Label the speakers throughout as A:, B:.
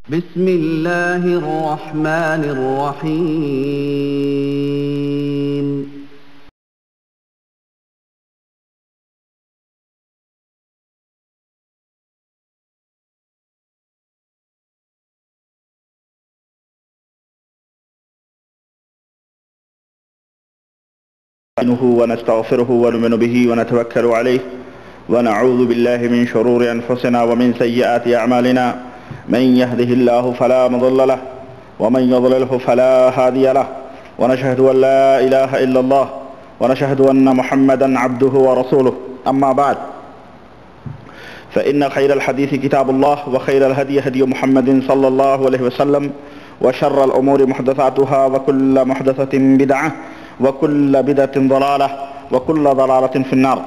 A: بسم الله الرحمن الرحيم.
B: ونستغفره ونؤمن به ونتوكل عليه ونعوذ بالله من شرور أنفسنا ومن سيئات أعمالنا من يهده الله فلا مضل له ومن يضلله فلا هادي له ونشهد أن لا إله إلا الله ونشهد أن محمدا عبده ورسوله أما بعد فإن خير الحديث كتاب الله وخير الهدي هدي محمد صلى الله عليه وسلم وشر الأمور محدثاتها وكل محدثة بدعة وكل بدعة ضلالة وكل ضلالة في النار.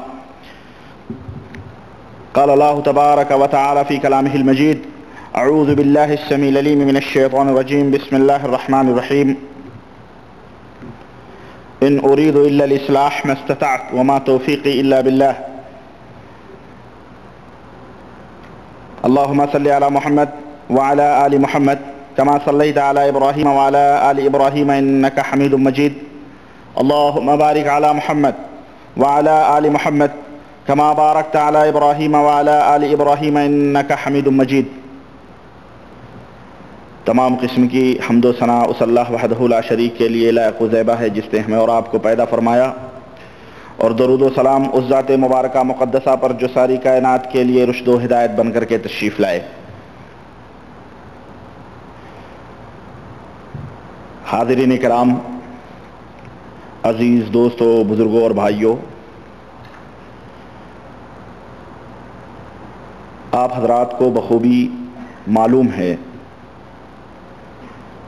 B: قال الله تبارك وتعالى في كلامه المجيد: أعوذ بالله السميع العليم من الشيطان الرجيم. بسم الله الرحمن الرحيم. إن أريد إلا الإصلاح ما استطعت وما توفيقي إلا بالله. اللهم صل على محمد وعلى آل محمد كما صليت على إبراهيم وعلى آل إبراهيم إنك حميد مجيد. اللهم بارك على محمد وعلى آل محمد كما باركت على إبراهيم وعلى آل إبراهيم إنك حميد مجيد. تمام قسم کی حمد و ثنا اس اللہ وحدہ لا شریک کے لیے لائق و زیبہ ہے جس نے ہمیں اور آپ کو پیدا فرمایا، اور درود و سلام اس ذات مبارکہ مقدسہ پر جو ساری کائنات کے لیے رشد و ہدایت بن کر کے تشریف لائے. حاضرین کرام، عزیز دوستو، بزرگوں اور بھائیوں، آپ حضرات کو بخوبی معلوم ہے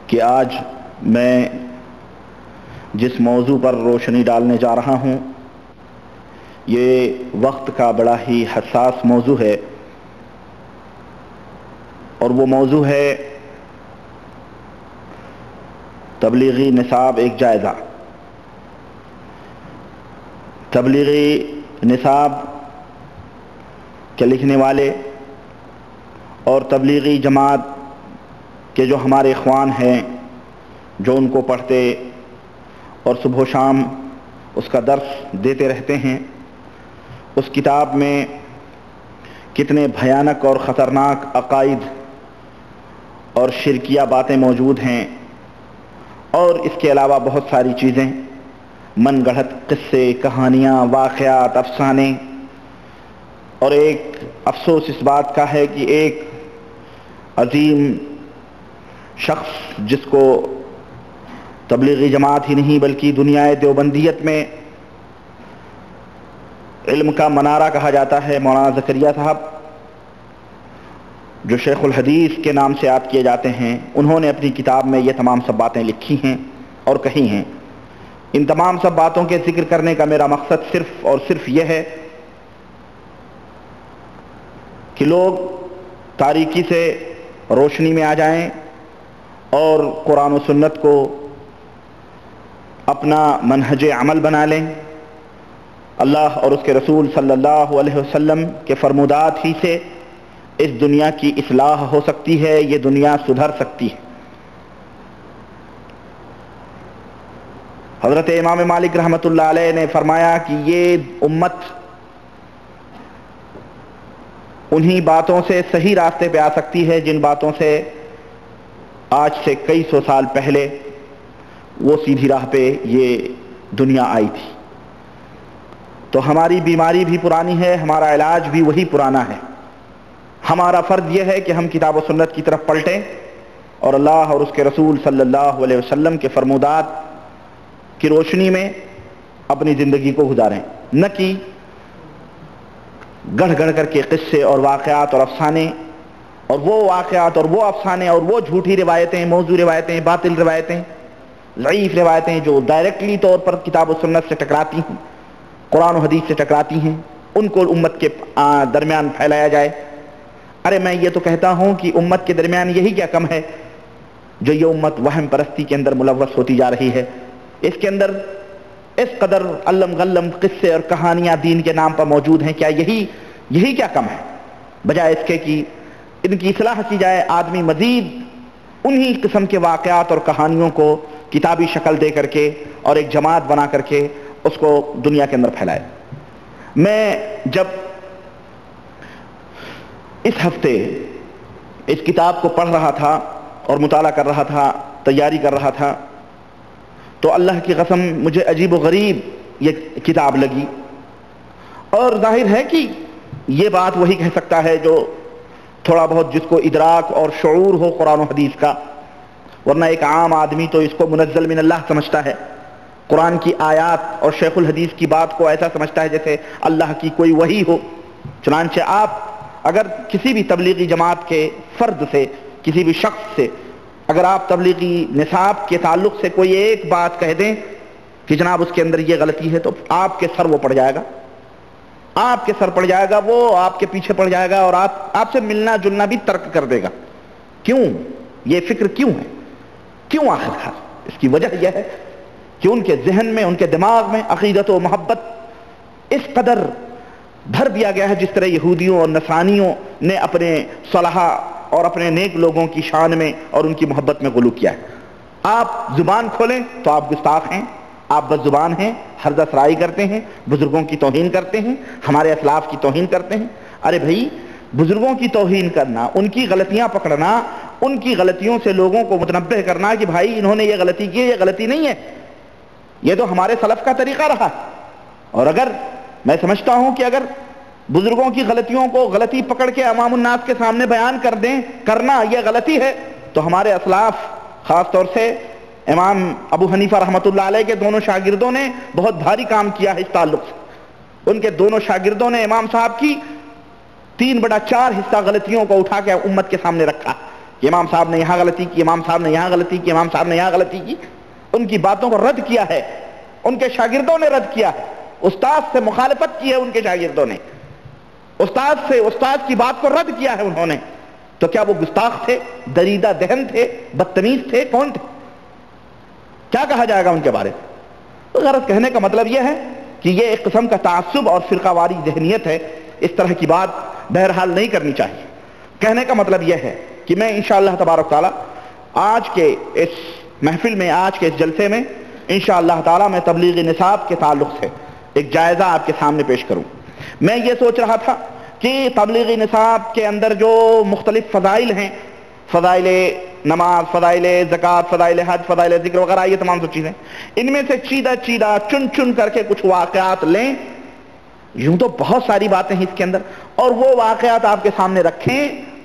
B: کہ آج میں جس موضوع پر روشنی ڈالنے جا رہا ہوں یہ وقت کا بڑا ہی حساس موضوع ہے، اور وہ موضوع ہے تبلیغی نصاب ایک جائزہ. تبلیغی نصاب کے لکھنے والے اور تبلیغی جماعت کے جو ہمارے اخوان ہیں جو ان کو پڑھتے اور صبح و شام اس کا درس دیتے رہتے ہیں، اس کتاب میں کتنے بھیانک اور خطرناک عقائد اور شرکیہ باتیں موجود ہیں، اور اس کے علاوہ بہت ساری چیزیں، من گڑھت قصے، کہانیاں، واقعات، افسانے. اور ایک افسوس اس بات کا ہے کہ ایک عظیم شخص جس کو تبلیغی جماعت ہی نہیں بلکہ دنیا دیوبندیت میں علم کا منارہ کہا جاتا ہے، مولانا زکریا صاحب جو شیخ الحدیث کے نام سے یاد کیے جاتے ہیں، انہوں نے اپنی کتاب میں یہ تمام سب باتیں لکھی ہیں اور کہی ہیں. ان تمام سب باتوں کے ذکر کرنے کا میرا مقصد صرف اور صرف یہ ہے کہ لوگ تاریکی سے روشنی میں آ جائیں اور قرآن و سنت کو اپنا منہج عمل بنا لیں. اللہ اور اس کے رسول صلی اللہ علیہ وسلم کے فرمودات ہی سے اس دنیا کی اصلاح ہو سکتی ہے، یہ دنیا سدھر سکتی ہے. حضرت امام مالک رحمۃ اللہ علیہ نے فرمایا کہ یہ امت انہی باتوں سے صحیح راستے پہ آ سکتی ہے جن باتوں سے آج سے کئی سو سال پہلے وہ سیدھی راہ پہ یہ دنیا آئی تھی. تو ہماری بیماری بھی پرانی ہے، ہمارا علاج بھی وہی پرانا ہے. ہمارا فرض یہ ہے کہ ہم کتاب و سنت کی طرف پلٹیں اور اللہ اور اس کے رسول صلی اللہ علیہ وسلم کے فرمودات کی روشنی میں اپنی زندگی کو گزاریں، نہ کہ گڑھ گڑھ کر کے قصے اور واقعات اور افسانے اور وہ واقعات اور وہ افسانے اور وہ جھوٹی روایتیں، موضوع روایتیں، باطل روایتیں، ضعیف روایتیں جو ڈائریکٹلی طور پر کتاب و سنت سے ٹکراتی ہیں، قرآن و حدیث سے ٹکراتی ہیں، ان کو امت کے درمیان پھیلایا جائے. ارے میں یہ تو کہتا ہوں کہ امت کے درمیان یہی کیا کم ہے جو یہ امت وہم پرستی کے اندر ملوث ہوتی جا رہی ہے. اس کے اندر اس قدر علم غلم قصے اور کہانیاں دین کے نام پر موجود ہیں. کیا یہی کیا کم ہے؟ بجائے اس کے کہ ان کی اصلاح کی جائے، آدمی مزید انہی قسم کے واقعات اور کہانیوں کو کتابی شکل دے کر کے اور ایک جماعت بنا کر کے اس کو دنیا کے اندر پھیلائے۔ میں جب اس ہفتے اس کتاب کو پڑھ رہا تھا اور مطالعہ کر رہا تھا، تیاری کر رہا تھا، تو اللہ کی قسم مجھے عجیب و غریب یہ کتاب لگی، اور ظاہر ہے کہ یہ بات وہی کہہ سکتا ہے جو تھوڑا بہت جس کو ادراک اور شعور ہو قرآن و حدیث کا، ورنہ ایک عام آدمی تو اس کو منزل من اللہ سمجھتا ہے، قرآن کی آیات اور شیخ الحدیث کی بات کو ایسا سمجھتا ہے جیسے اللہ کی کوئی وحی ہو۔ چنانچہ آپ اگر کسی بھی تبلیغی جماعت کے فرد سے، کسی بھی شخص سے اگر آپ تبلیغی نصاب کے تعلق سے کوئی ایک بات کہہ دیں کہ جناب اس کے اندر یہ غلطی ہے، تو آپ کے سر وہ پڑ جائے گا، آپ کے سر پڑ جائے گا، وہ آپ کے پیچھے پڑ جائے گا، اور آپ سے ملنا جلنا بھی ترک کر دے گا۔ کیوں؟ یہ فکر کیوں ہے؟ کیوں؟ آخر اس کی وجہ یہ ہے کہ ان کے ذہن میں، ان کے دماغ میں عقیدت و محبت اس قدر بھر دیا گیا ہے، جس طرح یہودیوں اور نصرانیوں نے اپنے صلحاء اور اپنے نیک لوگوں کی شان میں اور ان کی محبت میں غلو کیا ہے۔ آپ زبان کھولیں تو آپ گستاخ ہیں، آپ بد زبان ہیں، حرزہ سرائی کرتے ہیں، بزرگوں کی توہین کرتے ہیں، ہمارے اسلاف کی توہین کرتے ہیں۔ ارے بھائی، بزرگوں کی توہین کرنا، ان کی غلطیاں پکڑنا، ان کی غلطیوں سے لوگوں کو متنبہ کرنا کہ بھائی انہوں نے یہ غلطی کی، یہ غلطی نہیں ہے، یہ تو ہمارے سلف کا طریقہ رہا۔ اور اگر میں سمجھتا ہوں کہ اگر بزرگوں کی غلطیوں کو غلطی پکڑ کے عوام الناس کے سامنے بیان کر دیں، کرنا یہ غلطی ہے، تو ہمارے اسلاف، خاص طور سے امام ابو حنیفہ رحمۃ اللہ علیہ کے دونوں شاگردوں نے بہت بھاری کام کیا ہے اس تعلق سے۔ ان کے دونوں شاگردوں نے امام صاحب کی 3/4 حصہ غلطیوں کو اٹھا کے امت کے سامنے رکھا کہ امام صاحب نے یہاں غلطی کی، امام صاحب نے یہاں غلطی کی، امام صاحب نے یہاں غلطی کی۔ ان کی باتوں کو رد کیا ہے، ان کے شاگردوں نے رد کیا ہے، استاد سے مخالفت کی ہے ان کے شاگردوں نے، استاد کی بات کو رد کیا ہے انہوں نے۔ تو کیا وہ گستاخ تھے، دریدہ دہن تھے، بدتمیز تھے، کون تھے؟ کیا کہا جائے گا ان کے بارے میں؟ غرض کہنے کا مطلب یہ ہے کہ یہ ایک قسم کا تعصب اور فرقہ واری ذہنیت ہے، اس طرح کی بات بہرحال نہیں کرنی چاہیے۔ کہنے کا مطلب یہ ہے کہ میں انشاءاللہ تبارک تعالی آج کے اس محفل میں، آج کے اس جلسے میں انشاءاللہ تعالی میں تبلیغ نصاب کے تعلق سے ایک جائزہ آپ کے سامنے پیش کروں۔ میں یہ سوچ رہا تھا کہ تبلیغ نصاب کے اندر جو مختلف فضائل ہیں، فضائل نماز، فضائل زکوٰۃ، فضائل حج، فضائل ذکر وغیرہ، یہ تمام چیزیں، ان میں سے چیدہ چن کر کے کچھ واقعات لیں۔ یوں تو بہت ساری باتیں ہیں اس کے اندر، اور وہ واقعات آپ کے سامنے رکھیں،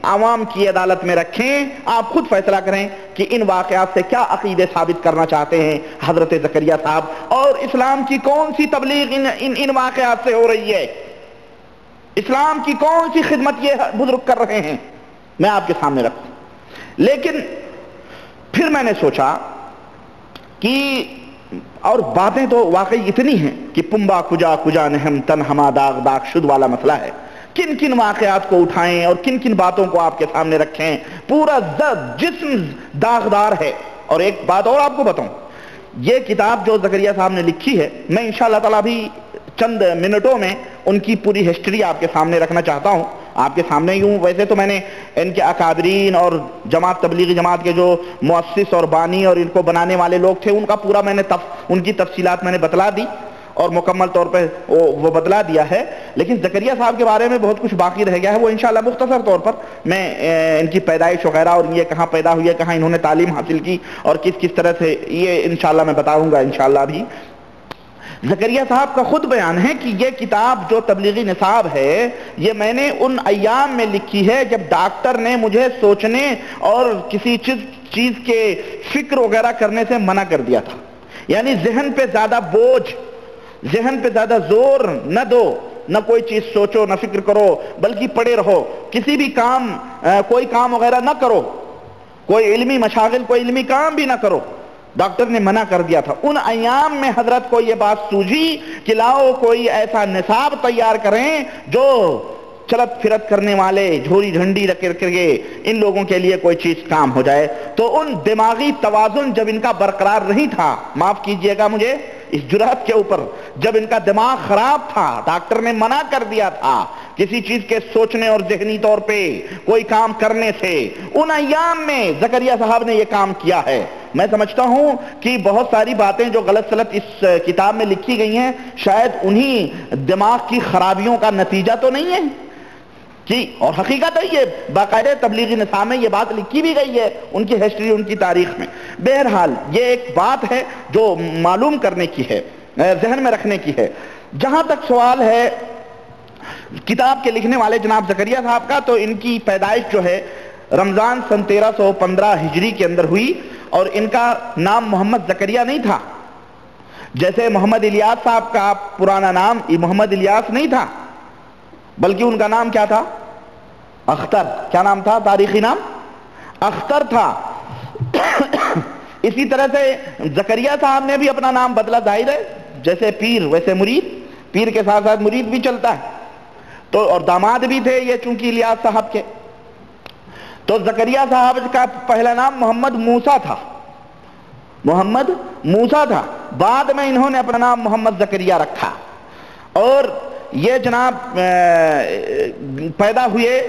B: عوام کی عدالت میں رکھیں، آپ خود فیصلہ کریں کہ ان واقعات سے کیا عقیدے ثابت کرنا چاہتے ہیں حضرت زکریا صاحب، اور اسلام کی کون سی تبلیغ ان واقعات سے ہو رہی ہے، اسلام کی کون سی خدمت یہ بزرگ کر رہے ہیں، میں آپ کے سامنے رکھوں۔ لیکن پھر میں نے سوچا کہ اور باتیں تو واقعی اتنی ہیں کہ پمبا کجا نہم تن ہما داغ شد والا مسئلہ ہے، کن کن واقعات کو اٹھائیں اور کن کن باتوں کو آپ کے سامنے رکھیں، پورا جسم داغدار ہے۔ اور ایک بات اور آپ کو بتاؤں، یہ کتاب جو زکریا صاحب نے لکھی ہے، میں انشاءاللہ تعالیٰ بھی چند منٹوں میں ان کی پوری ہسٹری آپ کے سامنے رکھنا چاہتا ہوں، آپ کے سامنے۔ یوں ویسے تو میں نے ان کے اکابرین اور جماعت تبلیغی جماعت کے جو مؤسس اور بانی اور ان کو بنانے والے لوگ تھے، ان کا پورا میں نے ان کی تفصیلات میں نے بتلا دی اور مکمل طور پہ وہ بتلا دیا ہے، لیکن زکریا صاحب کے بارے میں بہت کچھ باقی رہ گیا ہے، وہ انشاءاللہ مختصر طور پر میں ان کی پیدائش وغیرہ اور یہ کہاں پیدا ہوئی ہے، کہاں انہوں نے تعلیم حاصل کی اور کس طرح سے، یہ انشاءاللہ میں بتاؤں گا انشاءاللہ بھی۔ زکریا صاحب کا خود بیان ہے کہ یہ کتاب جو تبلیغی نصاب ہے، یہ میں نے ان ایام میں لکھی ہے جب ڈاکٹر نے مجھے سوچنے اور کسی چیز کے فکر وغیرہ کرنے سے منع کر دیا تھا، یعنی ذہن پہ زیادہ بوجھ، ذہن پہ زیادہ زور نہ دو، نہ کوئی چیز سوچو، نہ فکر کرو، بلکہ پڑے رہو، کسی بھی کام، کوئی کام وغیرہ نہ کرو، کوئی علمی مشاغل، کوئی علمی کام بھی نہ کرو، ڈاکٹر نے منع کر دیا تھا۔ ان ایام میں حضرت کو یہ بات سوجھی کہ لاؤ کوئی ایسا نصاب تیار کریں جو چلت پھرت کرنے والے، جھوری جھنڈی رکھ کے ان لوگوں کے لیے کوئی چیز کام ہو جائے۔ تو ان دماغی توازن جب ان کا برقرار نہیں تھا، معاف کیجئے گا مجھے اس جرأت کے اوپر، جب ان کا دماغ خراب تھا، ڈاکٹر نے منع کر دیا تھا کسی چیز کے سوچنے اور ذہنی طور پہ کوئی کام کرنے سے ان ایام میں زکریا صاحب نے یہ کام کیا ہے۔ میں سمجھتا ہوں کہ بہت ساری باتیں جو غلط سلط اس کتاب میں لکھی گئی ہیں شاید انہی دماغ کی خرابیوں کا نتیجہ تو نہیں ہے کہ، اور حقیقت ہے یہ باقاعدہ تبلیغی نصاب میں یہ بات لکھی بھی گئی ہے، ان کی ہسٹری، ان کی تاریخ میں۔ بہرحال یہ ایک بات ہے جو معلوم کرنے کی ہے، ذہن میں رکھنے کی ہے۔ جہاں تک سوال ہے کتاب کے لکھنے والے جناب زکریا صاحب کا، تو ان کی پیدائش جو ہے رمضان سن 1315 ہجری کے اندر ہوئی، اور ان کا نام محمد زکریا نہیں تھا، جیسے محمد الیاس صاحب کا پرانا نام محمد الیاس نہیں تھا، بلکہ ان کا نام کیا تھا؟ اختر۔ کیا نام تھا؟ تاریخی نام اختر تھا۔ اسی طرح سے زکریا صاحب نے بھی اپنا نام بدلا، ظاہر ہے جیسے پیر ویسے مرید، پیر کے ساتھ ساتھ مرید بھی چلتا ہے، تو اور داماد بھی تھے یہ چونکہ الیاس صاحب کے۔ تو زکریا صاحب کا پہلا نام محمد موسیٰ تھا، محمد موسیٰ تھا، بعد میں انہوں نے اپنا نام محمد زکریا رکھا، اور یہ جناب پیدا ہوئے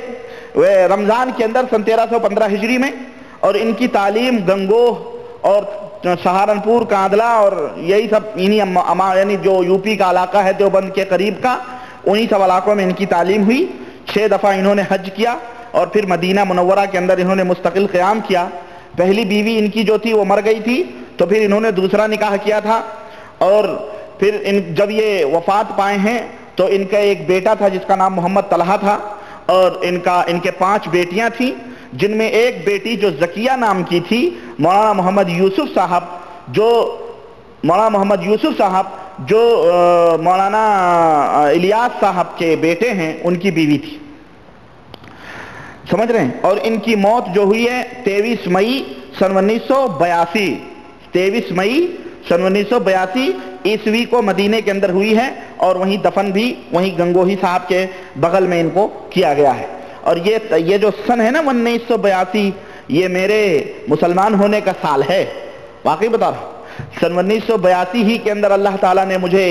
B: رمضان کے اندر سن 1315 ہجری میں، اور ان کی تعلیم گنگوہ اور سہارنپور، کاندلہ اور یہی سب یعنی جو یو پی کا علاقہ ہے دیوبند کے قریب کا، انہی سب علاقوں میں ان کی تعلیم ہوئی۔ 6 دفعہ انہوں نے حج کیا، اور پھر مدینہ منورہ کے اندر انہوں نے مستقل قیام کیا۔ پہلی بیوی ان کی جو تھی وہ مر گئی تھی، تو پھر انہوں نے دوسرا نکاح کیا تھا، اور پھر جب یہ وفات پائے ہیں تو ان کا ایک بیٹا تھا جس کا نام محمد طلحہ تھا، اور ان کے 5 بیٹیاں تھیں، جن میں ایک بیٹی جو زکیہ نام کی تھی مولانا محمد یوسف صاحب، جو مولانا الیاس صاحب کے بیٹے ہیں، ان کی بیوی تھی، سمجھ رہے ہیں؟ اور ان کی موت جو ہوئی ہے 23 مئی سن 1982، 23 مئی سن 1982 عیسوی کو مدینے کے اندر ہوئی ہے، اور وہیں دفن بھی وہیں گنگوہی صاحب کے بغل میں ان کو کیا گیا ہے۔ اور یہ جو سن ہے نا 1982، یہ میرے مسلمان ہونے کا سال ہے، واقعی بتا رہا ہوں۔ سن 1982 ہی کے اندر اللہ تعالیٰ نے مجھے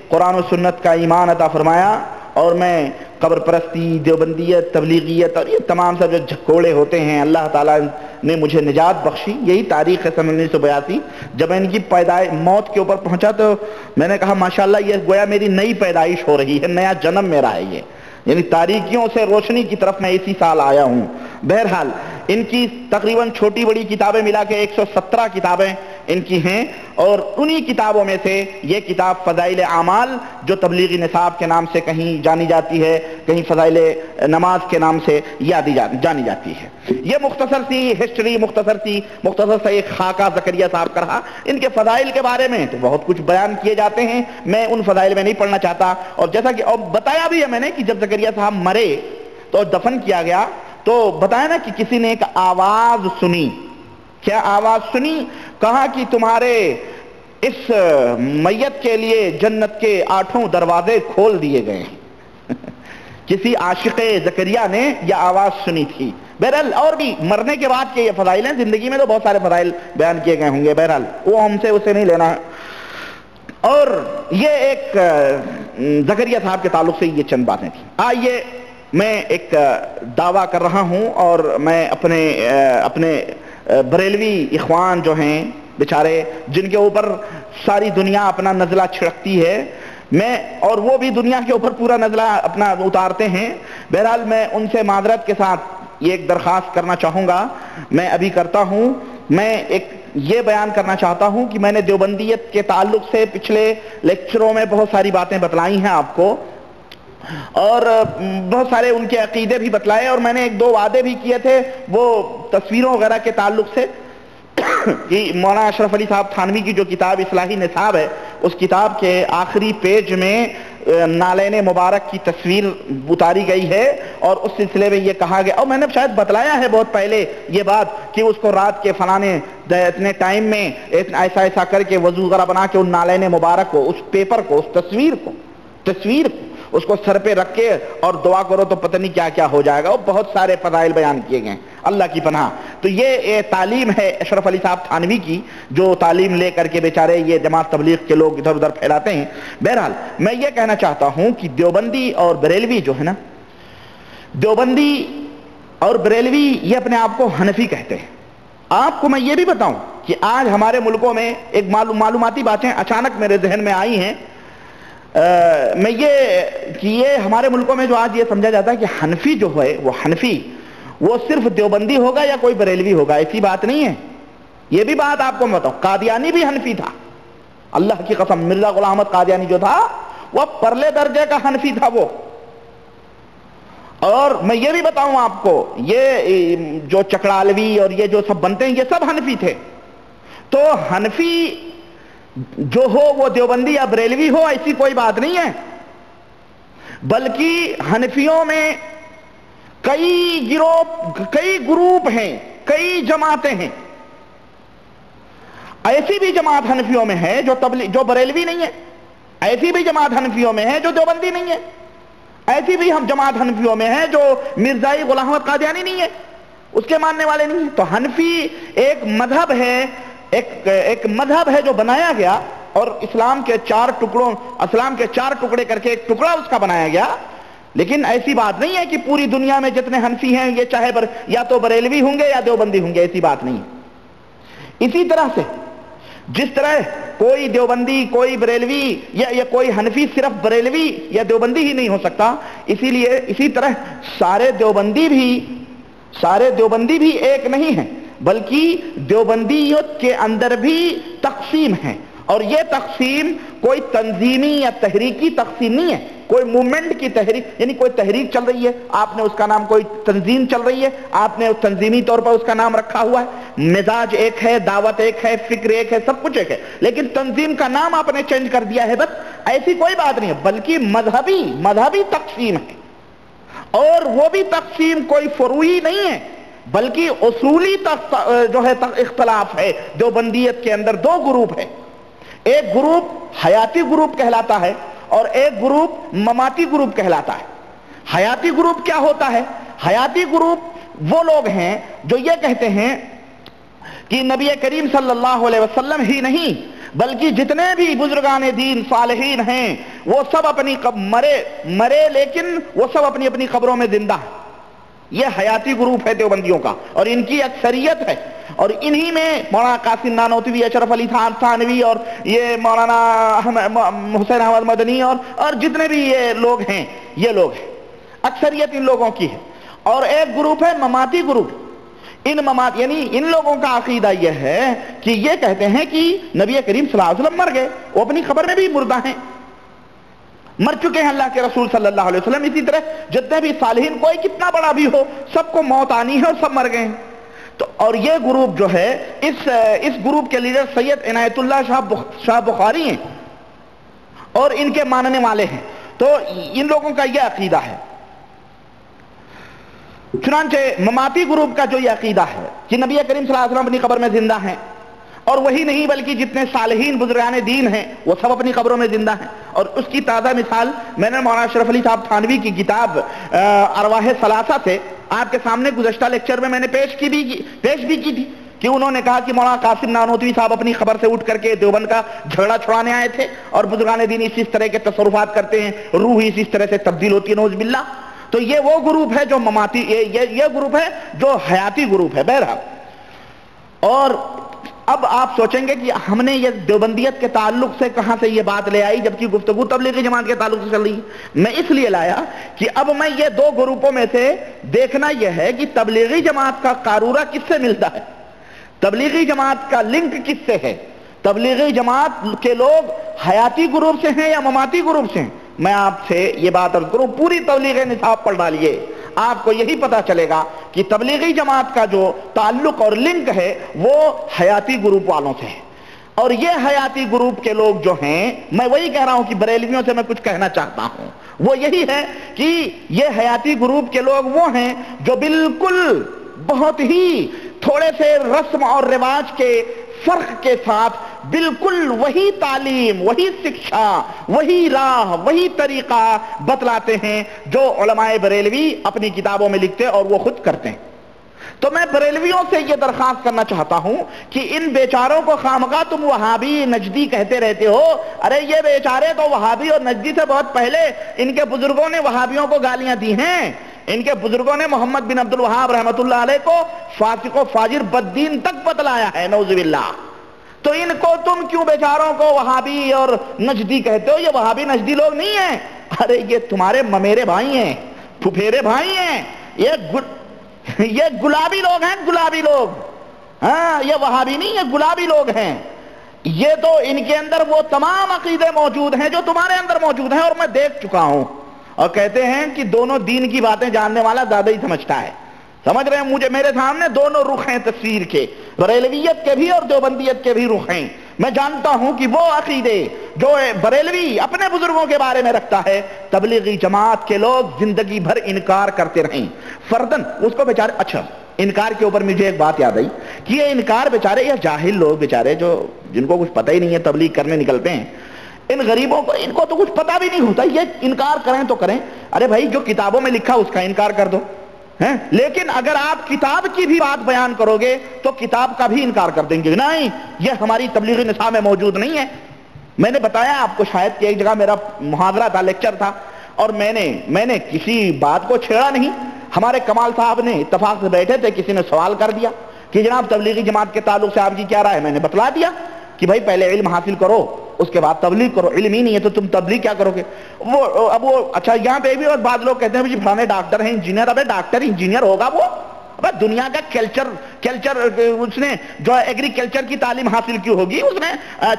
B: قرآن و سنت کا ایمان عطا فرمایا، اور میں قبر پرستی، دیوبندیت، تبلیغیت اور یہ تمام سب جو جھکوڑے ہوتے ہیں، اللہ تعالیٰ نے مجھے نجات بخشی۔ یہی تاریخ ہے سن 1982۔ جب میں ان کی موت کے اوپر پہنچا تو میں نے کہا ماشاءاللہ یہ گویا میری نئی پیدائش ہو رہی ہے، نیا جنم میرا ہے یہ، یعنی تاریکیوں سے روشنی کی طرف میں اسی سال آیا ہوں۔ بہرحال ان کی تقریباً چھوٹی بڑی کتابیں ملا کے 117 کتابیں ان کی ہیں، اور انہی کتابوں میں سے یہ کتاب فضائل اعمال جو تبلیغی نصاب کے نام سے کہیں جانی جاتی ہے، کہیں فضائل نماز کے نام سے جانی جاتی ہے۔ یہ مختصر سی ہسٹری، مختصر سا ایک خاکہ زکریا صاحب کا رہا۔ ان کے فضائل کے بارے میں تو بہت کچھ بیان کیے جاتے ہیں، میں ان فضائل میں نہیں پڑھنا چاہتا۔ اور جیسا کہ بتایا بھی ہے میں نے کہ جب زکریا صاحب مرے تو دفن کیا گیا، تو بتایا نا کہ کسی نے ایک آواز سنی۔ کیا آواز سنی؟ کہا کہ تمہارے اس میت کے لیے جنت کے 8 دروازے کھول دیے گئے ہیں۔ کسی عاشق زکریا نے یہ آواز سنی تھی۔ بہرحال اور بھی مرنے کے بعد کے یہ فضائل ہیں، زندگی میں تو بہت سارے فضائل بیان کیے گئے ہوں گے، بہرحال وہ ہم سے اسے نہیں لینا ہے۔ اور یہ ایک زکریا صاحب کے تعلق سے یہ چند باتیں تھیں۔ آئیے میں ایک دعویٰ کر رہا ہوں، اور میں اپنے بریلوی اخوان جو ہیں بیچارے، جن کے اوپر ساری دنیا اپنا نزلہ چھڑکتی ہے، میں اور وہ بھی دنیا کے اوپر پورا نزلہ اپنا اتارتے ہیں، بہرحال میں ان سے معذرت کے ساتھ یہ ایک درخواست کرنا چاہوں گا، میں ابھی کرتا ہوں۔ میں ایک یہ بیان کرنا چاہتا ہوں کہ میں نے دیوبندیت کے تعلق سے پچھلے لیکچروں میں بہت ساری باتیں بتلائی ہیں آپ کو، اور بہت سارے ان کے عقیدے بھی بتلائے، اور میں نے 1-2 وعدے بھی کیے تھے وہ تصویروں وغیرہ کے تعلق سے کہ مولانا اشرف علی صاحب تھانوی کی جو کتاب اصلاحی نصاب ہے، اس کتاب کے آخری پیج میں نالین مبارک کی تصویر اتاری گئی ہے، اور اس سلسلے میں یہ کہا گیا، اور میں نے شاید بتلایا ہے بہت پہلے یہ بات کہ اس کو رات کے فلانے اتنے ٹائم میں ایسا کر کے وضو وغیرہ بنا کے ان نالین مبارک کو، اس پیپر کو، اس تصویر کو اس کو سر پہ رکھ کے اور دعا کرو تو پتہ نہیں کیا کیا ہو جائے گا۔ وہ بہت سارے فضائل بیان کیے گئے، اللہ کی پناہ۔ تو یہ تعلیم ہے اشرف علی صاحب تھانوی کی، جو تعلیم لے کر کے بیچارے یہ جماعت تبلیغ کے لوگ ادھر ادھر پھیلاتے ہیں۔ بہرحال میں یہ کہنا چاہتا ہوں کہ دیوبندی اور بریلوی جو ہے نا، دیوبندی اور بریلوی یہ اپنے آپ کو حنفی کہتے ہیں۔ آپ کو میں یہ بھی بتاؤں کہ آج ہمارے ملکوں میں ایک معلوماتی باتیں اچانک میرے ذہن میں آئی ہیں، میں یہ ہمارے ملکوں میں جو آج یہ سمجھا جاتا ہے کہ حنفی جو ہے وہ حنفی وہ صرف دیوبندی ہوگا یا کوئی بریلوی ہوگا، ایسی بات نہیں ہے۔ یہ بھی بات آپ کو میں بتاؤں، قادیانی بھی حنفی تھا، اللہ کی قسم، مرزا غلام احمد قادیانی جو تھا وہ پرلے درجے کا حنفی تھا وہ۔ اور میں یہ بھی بتاؤں آپ کو، یہ جو چکڑالوی اور یہ جو سب بنتے ہیں یہ سب حنفی تھے۔ تو حنفی جو ہو وہ دیوبندی یا بریلوی ہو ایسی کوئی بات نہیں ہے، بلکہ حنفیوں میں کئی گروپ ہیں، کئی جماعتیں ہیں۔ ایسی بھی جماعت حنفیوں میں ہے جو بریلوی نہیں ہے، ایسی بھی جماعت حنفیوں میں ہے جو دیوبندی نہیں ہے، ایسی بھی ہم جماعت حنفیوں میں ہے جو مرزائی غلام احمد قادیانی نہیں ہے، اس کے ماننے والے نہیں ہیں۔ تو حنفی ایک مذہب ہے جو بنایا گیا، اور اسلام کے چار ٹکڑے کر کے ایک ٹکڑا اس کا بنایا گیا۔ لیکن ایسی بات نہیں ہے کہ پوری دنیا میں جتنے حنفی ہیں یہ چاہے یا تو بریلوی ہوں گے یا دیوبندی ہوں گے، ایسی بات نہیں ہے۔ اسی طرح سے جس طرح کوئی دیوبندی، کوئی بریلوی یا کوئی حنفی صرف بریلوی یا دیوبندی ہی نہیں ہو سکتا، اسی طرح سارے دیوبندی بھی ایک نہیں ہیں، بلکہ دیوبندیت کے اندر بھی تقسیم ہے، اور یہ تقسیم کوئی تنظیمی یا تحریکی تقسیم نہیں ہے، کوئی موومنٹ کی تحریک، یعنی کوئی تحریک چل رہی ہے، آپ نے اس کا نام، کوئی تنظیم چل رہی ہے، آپ نے تنظیمی طور پر اس کا نام رکھا ہوا ہے، مزاج ایک ہے، دعوت ایک ہے، فکر ایک ہے، سب کچھ ایک ہے، لیکن تنظیم کا نام آپ نے چینج کر دیا ہے، بس ایسی کوئی بات نہیں ہے، بلکہ مذہبی تقسیم ہے، اور وہ بھی تقسیم کوئی فروعی نہیں ہے، بلکہ اصولی جو ہے اختلاف ہے۔ دیوبندیت کے اندر دو گروپ ہے، ایک گروپ حیاتی گروپ کہلاتا ہے اور ایک گروپ مماتی گروپ کہلاتا ہے۔ حیاتی گروپ کیا ہوتا ہے؟ حیاتی گروپ وہ لوگ ہیں جو یہ کہتے ہیں کہ نبی کریم صلی اللہ علیہ وسلم ہی نہیں بلکہ جتنے بھی بزرگان دین صالحین ہیں وہ سب اپنی مرے لیکن وہ سب اپنی اپنی قبروں میں زندہ ہیں۔ یہ حیاتی گروپ ہے دیوبندیوں کا، اور ان کی اکثریت ہے، اور انہی میں مولانا قاسم نانوتوی، اشرف علی تھانوی، اور یہ مولانا حسین احمد مدنی اور جتنے بھی یہ لوگ ہیں اکثریت ان لوگوں کی ہے۔ اور ایک گروپ ہے مماتی گروپ، یعنی ان لوگوں کا عقیدہ یہ ہے کہ یہ کہتے ہیں کہ نبی کریم صلی اللہ علیہ وسلم مر گئے، وہ اپنی قبر میں بھی مردہ ہیں، مر چکے ہیں اللہ کے رسول صلی اللہ علیہ وسلم۔ اسی طرح جتنے بھی صالحین، کوئی کتنا بڑا بھی ہو، سب کو موت آنی ہے اور سب مر گئے ہیں۔ تو اور یہ گروپ جو ہے، اس گروپ کے لیڈر سید عنایت اللہ شاہ بخاری ہیں اور ان کے ماننے والے ہیں۔ تو ان لوگوں کا یہ عقیدہ ہے۔ چنانچہ مماتی گروپ کا جو یہ عقیدہ ہے کہ نبی کریم صلی اللہ علیہ وسلم اپنی قبر میں زندہ ہیں، اور وہی نہیں بلکہ جتنے صالحین بزرگان دین ہیں وہ سب اپنی قبروں میں زندہ ہیں، اور اس کی تازہ مثال میں نے مولانا اشرف علی صاحب تھانوی کی کتاب ارواح ثلاثہ سے آپ کے سامنے گزشتہ لیکچر میں نے پیش بھی کی تھی کہ انہوں نے کہا کہ مولانا قاسم نانوتوی صاحب اپنی قبر سے اٹھ کر کے دیوبند کا جھگڑا چھڑانے آئے تھے، اور بزرگان دین اس طرح کے تصرفات کرتے ہیں، روح اس طرح سے تبدیل ہوتی ہے، نعوذ باللہ۔ تو یہ وہ گروپ ہے جو مماتی، یہ گروپ ہے جو حیاتی گروپ ہے بہرحال۔ اور اب آپ سوچیں گے کہ ہم نے یہ دیوبندیت کے تعلق سے کہاں سے یہ بات لے آئی، جبکہ گفتگو تبلیغی جماعت کے تعلق سے چل رہی ہے۔ میں اس لیے لایا کہ اب میں یہ دو گروپوں میں سے دیکھنا یہ ہے کہ تبلیغی جماعت کا قارورہ کس سے ملتا ہے، تبلیغی جماعت کا لنک کس سے ہے، تبلیغی جماعت کے لوگ حیاتی گروپ سے ہیں یا مماتی گروپ سے ہیں۔ میں آپ سے یہ بات عرض کروں، پوری تبلیغ نصاب پڑھ ڈالیے، آپ کو یہی پتا چلے گا کہ تبلیغی جماعت کا جو تعلق اور لنک ہے وہ حیاتی گروپ والوں سے ہے۔ اور یہ حیاتی گروپ کے لوگ جو ہیں، میں وہی کہہ رہا ہوں کہ بریلویوں سے میں کچھ کہنا چاہتا ہوں، وہ یہی ہے کہ یہ حیاتی گروپ کے لوگ وہ ہیں جو بالکل بہت ہی تھوڑے سے رسم اور رواج کے فرق کے ساتھ بالکل وہی تعلیم، وہی شکشا، وہی راہ، وہی طریقہ بتلاتے ہیں جو علماء بریلوی اپنی کتابوں میں لکھتے اور وہ خود کرتے ہیں۔ تو میں بریلویوں سے یہ درخواست کرنا چاہتا ہوں کہ ان بیچاروں کو خامخواہ تم وہابی نجدی کہتے رہتے ہو، ارے یہ بیچارے تو وہابی اور نجدی سے بہت پہلے ان کے بزرگوں نے وہابیوں کو گالیاں دی ہیں، ان کے بزرگوں نے محمد بن عبد الوہاب رحمۃ اللہ علیہ کو فاسق و فاجر بددین تک بتلایا ہے، نعوذ باللہ۔ تو ان کو تم کیوں بیچاروں کو وہابی اور نجدی کہتے ہو؟ یہ وہابی نجدی لوگ نہیں ہیں، ارے یہ تمہارے ممیرے بھائی ہیں، پھپھیرے بھائی ہیں، یہ گلابی لوگ ہیں، گلابی لوگ، ہاں یہ وہابی نہیں، یہ گلابی لوگ ہیں۔ یہ تو ان کے اندر وہ تمام عقیدے موجود ہیں جو تمہارے اندر موجود ہیں، اور میں دیکھ چکا ہوں۔ اور کہتے ہیں کہ دونوں دین کی باتیں جاننے والا زیادہ ہی سمجھتا ہے۔ سمجھ رہے ہیں؟ مجھے میرے سامنے دونوں رخ ہیں تصویر کے، بریلویت کے بھی اور دیوبندیت کے بھی رخ ہیں۔ میں جانتا ہوں کہ وہ عقیدے جو بریلوی اپنے بزرگوں کے بارے میں رکھتا ہے، تبلیغی جماعت کے لوگ زندگی بھر انکار کرتے رہیں، فردن اس کو بیچارے۔ اچھا، انکار کے اوپر مجھے ایک بات یاد آئی کہ یہ انکار بیچارے، یہ جاہل لوگ بیچارے جو جن کو کچھ پتہ ہی نہیں ہے، تبلیغ کرنے نکلتے ہیں، ان غریبوں کو، ان کو تو کچھ پتہ بھی نہیں ہوتا، یہ انکار کریں تو کریں۔ ارے بھائی جو کتابوں میں لکھا اس کا انکار کر دو، لیکن اگر آپ کتاب کی بھی بات بیان کرو گے تو کتاب کا بھی انکار کر دیں گے، نہیں یہ ہماری تبلیغی نصاب میں موجود نہیں ہے۔ میں نے بتایا آپ کو شاید کہ ایک جگہ میرا محاضرہ تھا، لیکچر تھا، اور میں نے کسی بات کو چھیڑا نہیں۔ ہمارے کمال صاحب نے اتفاق سے بیٹھے تھے، کسی نے سوال کر دیا کہ جناب تبلیغی جماعت کے تعلق سے آپ کی کیا رائے ہے؟ میں نے بتلا دیا کہ بھائی پہلے علم حاصل کرو، اس کے بعد تبلیغ کرو، علم ہی نہیں ہے تو تم تبلیغ کیا کرو گے؟ وہ اچھا یہاں پہ بھی اور بعض لوگ کہتے ہیں جی فلانے ڈاکٹر ہیں، انجینئر، ابے ڈاکٹر انجینئر ہوگا وہ؟ ابے دنیا کا کلچر اس نے جو ایگریکلچر کی تعلیم حاصل کی ہوگی، اس نے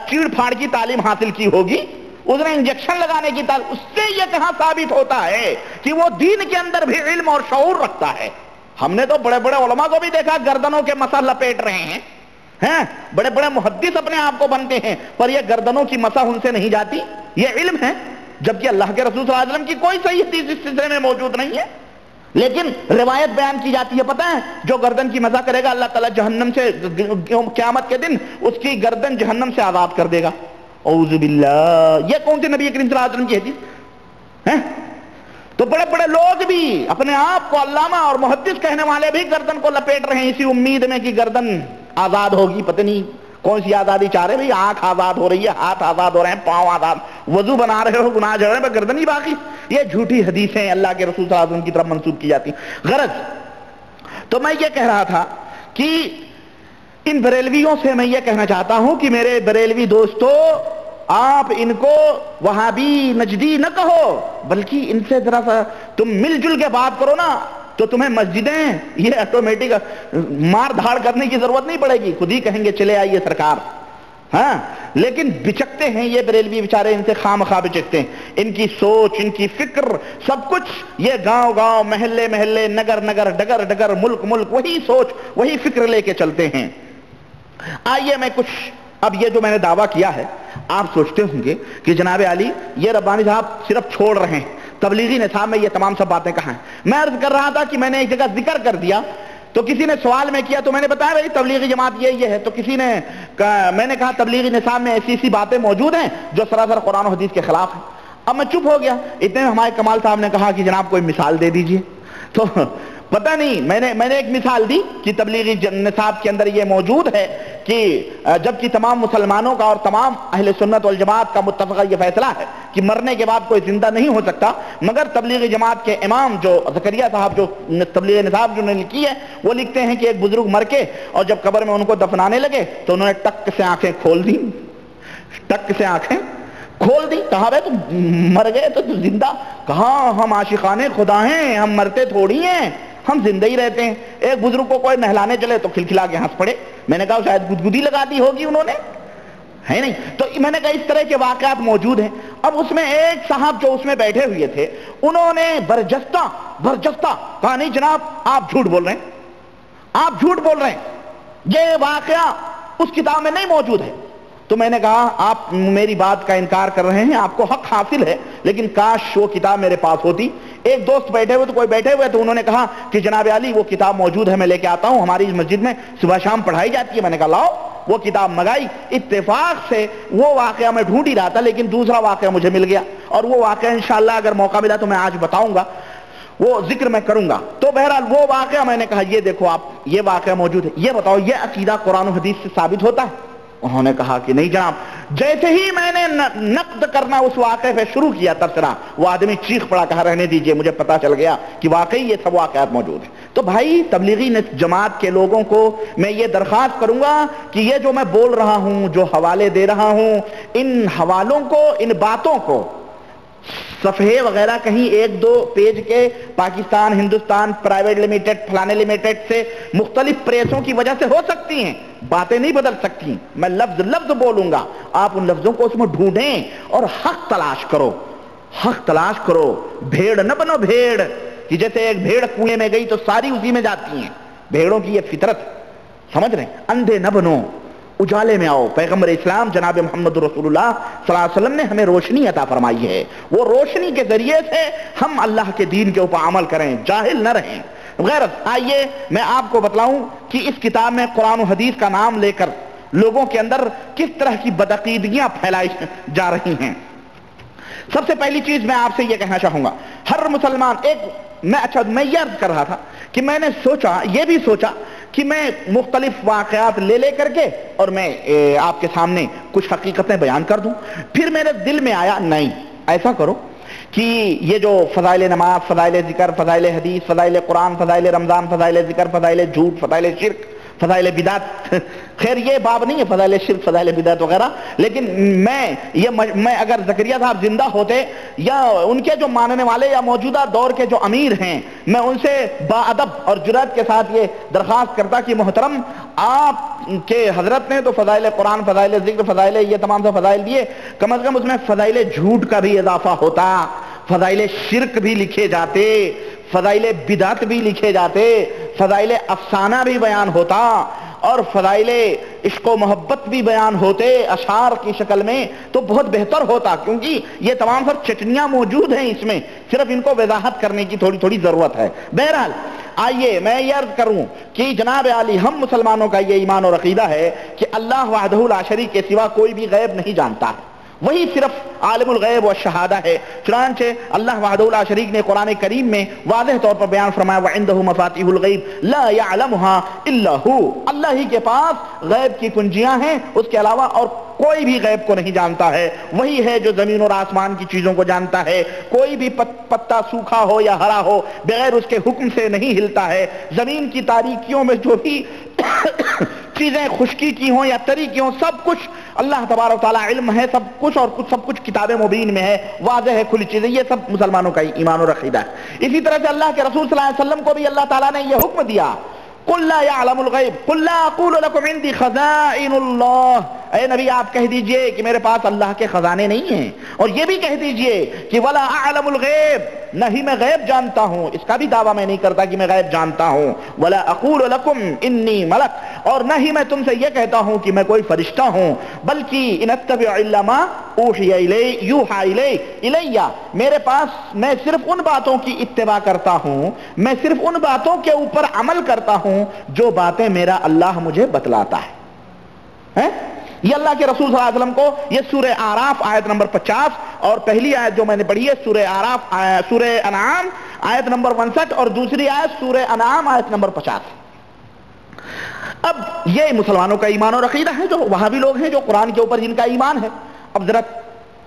B: چیڑ پھاڑ کی تعلیم حاصل کی ہوگی، اس نے انجیکشن لگانے کی تعلیم، اس سے یہ کہاں ثابت ہوتا ہے کہ وہ دین کے اندر بھی علم اور شعور رکھتا ہے؟ ہم نے تو بڑے بڑے علماء کو بھی دیکھا گردنوں کے مسح لپیٹ رہے ہیں، بڑے بڑے محدث اپنے آپ کو بنتے ہیں، پر یہ گردنوں کی مسح ان سے نہیں جاتی، یہ علم ہے، جبکہ اللہ کے رسول صلی اللہ علیہ وسلم کی کوئی صحیح حدیث اس سلسلے میں موجود نہیں ہے، لیکن روایت بیان کی جاتی ہے۔ پتہ ہے جو گردن کی مسح کرے گا اللہ تعالیٰ جہنم سے قیامت کے دن اس کی گردن جہنم سے آزاد کر دے گا، اعوذ باللہ۔ یہ کون سی نبی کریم صلی اللہ علیہ وسلم کی حدیث ہے؟ تو بڑے بڑے لوگ بھی اپنے آپ کو علامہ اور محدث کہنے والے بھی گردن کو لپیٹ رہے ہیں اسی امید میں کہ گردن آزاد ہوگی، پتہ نہیں کون سی آزادی چاہ رہے ہیں، آنکھ آزاد ہو رہی ہے، ہاتھ آزاد ہو رہے ہیں، پاؤں آزاد، وضو بنا رہے ہو، گناہ جھڑ رہے ہیں، گردن ہی باقی۔ یہ جھوٹی حدیثیں اللہ کے رسول صلی اللہ علیہ وسلم کی طرف منسوب کی جاتی ہیں۔ غرض تو میں یہ کہہ رہا تھا کہ ان بریلویوں سے میں یہ کہنا چاہتا ہوں کہ میرے بریلوی دوستو، آپ ان کو وہابی نجدی نہ کہو، بلکہ ان سے ذرا سا تم مل جل کے بات کرو نا، تو تمہیں مسجدیں یہ آٹومیٹک مار دھاڑ کرنے کی ضرورت نہیں پڑے گی، خود ہی کہیں گے چلے آئیے سرکار۔ ہاں لیکن بچکتے ہیں یہ بریلوی بیچارے، ان سے خواہ بچکتے ہیں، ان کی سوچ، ان کی فکر، سب کچھ یہ گاؤں گاؤں، محلے محلے، نگر نگر، ڈگر ڈگر، ملک ملک، وہی سوچ وہی فکر لے کے چلتے ہیں۔ آئیے میں کچھ، اب یہ جو میں نے دعویٰ کیا ہے، آپ سوچتے ہوں گے کہ جناب علی یہ ربانی صاحب صرف چھوڑ رہے ہیں، تبلیغی نصاب میں یہ تمام سب باتیں کہاں ہیں؟ میں عرض کر رہا تھا کہ میں نے ایک جگہ ذکر کر دیا، تو کسی نے سوال میں کیا تو میں نے بتایا بھائی تبلیغی جماعت یہ ہے، تو کسی نے میں نے کہا تبلیغی نصاب میں ایسی باتیں موجود ہیں جو سراسر قرآن و حدیث کے خلاف ہیں۔ اب میں چپ ہو گیا، اتنے میں ہمارے کمال صاحب نے کہا کہ جناب کوئی مثال دے دیجئے، تو پتہ نہیں میں نے ایک مثال دی کہ تبلیغی نصاب کے اندر یہ موجود ہے کہ جبکہ تمام مسلمانوں کا اور تمام اہل سنت والجماعت کا متفقہ یہ فیصلہ ہے کہ مرنے کے بعد کوئی زندہ نہیں ہو سکتا، مگر تبلیغی جماعت کے امام جو زکریا صاحب جو تبلیغی نصاب جو نے لکھی ہے وہ لکھتے ہیں کہ ایک بزرگ مر کے اور جب قبر میں ان کو دفنانے لگے تو انہوں نے ٹک سے آنکھیں کھول دی، ٹک سے آنکھیں کھول دی، کہا بھائی تم مر گئے تو زندہ، کہاں ہم عاشقان خدا ہیں، ہم مرتے تھوڑی ہیں، ہم زندہ ہی رہتے ہیں۔ ایک بزرگ کو کوئی نہلانے چلے تو کھلکھلا کے ہنس پڑے، میں نے کہا شاید گدگدی لگا دی ہوگی انہوں نے، ہے نہیں؟ تو میں نے کہا اس طرح کے واقعات موجود ہیں۔ اب اس میں ایک صاحب جو اس میں بیٹھے ہوئے تھے انہوں نے برجستہ کہا نہیں جناب آپ جھوٹ بول رہے ہیں، آپ جھوٹ بول رہے ہیں، یہ واقعہ اس کتاب میں نہیں موجود ہے۔ تو میں نے کہا آپ میری بات کا انکار کر رہے ہیں، آپ کو حق حاصل ہے، لیکن کاش وہ کتاب میرے پاس ہوتی۔ ایک دوست بیٹھے ہوئے تو کوئی بیٹھے ہوئے تو انہوں نے کہا کہ جناب علی وہ کتاب موجود ہے، میں لے کے آتا ہوں، ہماری مسجد میں صبح شام پڑھائی جاتی ہے۔ میں نے کہا لاؤ، وہ کتاب منگائی، اتفاق سے وہ واقعہ میں ڈھونڈ ہی رہا تھا لیکن دوسرا واقعہ مجھے مل گیا، اور وہ واقعہ انشاءاللہ اگر موقع ملا تو میں آج بتاؤں گا، وہ ذکر میں کروں گا۔ تو بہرحال وہ واقعہ میں نے کہا یہ دیکھو آپ، یہ واقعہ موجود ہے، یہ بتاؤ یہ عقیدہ قرآن و حدیث سے ثابت ہوتا ہے؟ انہوں نے کہا کہ نہیں جناب. جیسے ہی میں نے نقد کرنا اس واقعے پہ شروع کیا تبصرہ، وہ آدمی چیخ پڑا، کہا رہنے دیجئے، مجھے پتا چل گیا کہ واقعی یہ سب واقعات موجود ہیں. تو بھائی تبلیغی جماعت کے لوگوں کو میں یہ درخواست کروں گا کہ یہ جو میں بول رہا ہوں، جو حوالے دے رہا ہوں، ان حوالوں کو، ان باتوں کو صفحے وغیرہ کہیں ایک دو پیج کے پاکستان ہندوستان پرائیویٹ لمیٹڈ فلانے لمیٹڈ سے مختلف پریسوں کی وجہ سے ہو سکتی ہیں، باتیں نہیں بدل سکتی. میں لفظ بولوں گا، آپ ان لفظوں کو اس میں ڈھونڈیں اور حق تلاش کرو، حق تلاش کرو. بھیڑ نہ بنو بھیڑ کہ جیسے ایک بھیڑ کنویں میں گئی تو ساری اسی میں جاتی ہیں. بھیڑوں کی یہ فطرت، سمجھ رہے ہیں؟ اندھے نہ بنو، اجالے میں آؤ. پیغمبر اسلام جناب محمد رسول اللہ صلی اللہ علیہ وسلم نے ہمیں روشنی عطا فرمائی ہے، وہ روشنی کے ذریعے سے ہم اللہ کے دین کے اوپر عمل کریں، جاہل نہ رہیں. غیرت. آئیے میں آپ کو بتلاؤں کہ اس کتاب میں قرآن و حدیث کا نام لے کر لوگوں کے اندر کس طرح کی بدعقیدگیاں پھیلائی جا رہی ہیں. سب سے پہلی چیز میں آپ سے یہ کہنا چاہوں گا، ہر مسلمان میں یہ عرض کر رہا تھا کہ میں نے یہ بھی سوچا کہ میں مختلف واقعات لے کر کے اور میں آپ کے سامنے کچھ حقیقتیں بیان کر دوں. پھر میرے دل میں آیا نہیں، ایسا کرو کہ یہ جو فضائل نماز، فضائل ذکر، فضائل حدیث، فضائل قرآن، فضائل رمضان، فضائل ذکر، فضائل جھوٹ، فضائل شرک، فضائل بدعت، خیر یہ باب نہیں ہے فضائل شرک، فضائل بدعت وغیرہ، لیکن میں اگر زکریا صاحب زندہ ہوتے یا ان کے جو ماننے والے یا موجودہ دور کے جو امیر ہیں، میں ان سے باادب اور جرأت کے ساتھ یہ درخواست کرتا کہ محترم آپ کے حضرت نے تو فضائل قرآن، فضائل ذکر، فضائل یہ تمام سے فضائل دیے، کم از کم اس میں فضائل جھوٹ کا بھی اضافہ ہوتا، فضائل شرک بھی لکھے جاتے، فضائل بدعت بھی لکھے جاتے، فضائل افسانہ بھی بیان ہوتا، اور فضائل عشق و محبت بھی بیان ہوتے اشعار کی شکل میں، تو بہت بہتر ہوتا، کیونکہ یہ تمام سب چٹنیاں موجود ہیں اس میں، صرف ان کو وضاحت کرنے کی تھوڑی ضرورت ہے. بہرحال آئیے میں یہ عرض کروں کہ جناب عالی ہم مسلمانوں کا یہ ایمان اور عقیدہ ہے کہ اللہ وحدہ لا شریک کے سوا کوئی بھی غیب نہیں جانتا ہے، وہی صرف عالم الغیب والشہادہ ہے. چنانچہ اللہ وحدہ لا شریک نے قرآن کریم میں واضح طور پر بیان فرمایا وَعِندَهُ مَفَاتِحُ الْغَيْبِ لَا يَعْلَمُهَا إِلَّا هُ، اللہ ہی کے پاس غیب کی کنجیاں ہیں، اس کے علاوہ اور کوئی بھی غیب کو نہیں جانتا ہے. وہی ہے جو زمین اور آسمان کی چیزوں کو جانتا ہے. کوئی بھی پتا سوکھا ہو یا ہرا ہو بغیر اس کے حکم سے نہیں ہلتا ہے. زمین کی تاریکیوں میں جو بھی چیزیں خشکی کی ہوں یا تری کی ہوں، سب کچھ اللہ تبارک و تعالیٰ علم ہے، سب کچھ، اور سب کچھ کتاب مبین میں ہے، واضح ہے، کھلی چیزیں. یہ سب مسلمانوں کا ایمان اور عقیدہ ہے. اسی طرح سے اللہ کے رسول صلی اللہ علیہ وسلم کو بھی اللہ تعالیٰ نے یہ حکم دیا قُلْ لَا يَعْلَمُ الْغَيْبِ قُلْ لَا أَقُولُ لَكُمْ عِنْدِي خَزَائِنُ اللَّهِ، اے نبی آپ کہہ دیجئے کہ میرے پاس اللہ کے خزانے نہیں ہیں، اور یہ بھی کہہ دیجئے کہ وَلَا أَعْلَمُ الْغَيْبِ، نہ ہی میں غیب جانتا ہوں، اس کا بھی دعویٰ میں نہیں کرتا کہ میں غیب جانتا ہوں. وَلَا أَقُولُ لَكُمْ إِنِّي مَلَكٌ، اور نہ ہی میں تم سے یہ کہتا ہوں کہ میں کوئی فرشتہ ہوں، بلکہ إِنْ أَتَّبِعُ إِلَّا مَا أُوحِيَ إِلَيَّ يُوحَىٰ إِلَيَّ، میرے پاس میں صرف ان باتوں کی اتباع کرتا ہوں، میں صرف ان باتوں کے اوپر عمل کرتا ہوں جو باتیں میرا اللہ مجھے بتلاتا ہے. یہ اللہ کے رسول صلی اللہ علیہ وسلم کو یہ سورہ اعراف آیت نمبر 50 اور پہلی آیت جو میں نے پڑھی ہے سورہ اعراف سورہ انعام آیت نمبر 59 اور دوسری آیت سورہ انعام آیت نمبر 50. اب یہ مسلمانوں کا ایمان اور عقیدہ ہے، جو وہابی لوگ ہیں جو قرآن کے اوپر جن کا ایمان ہے. اب ذرا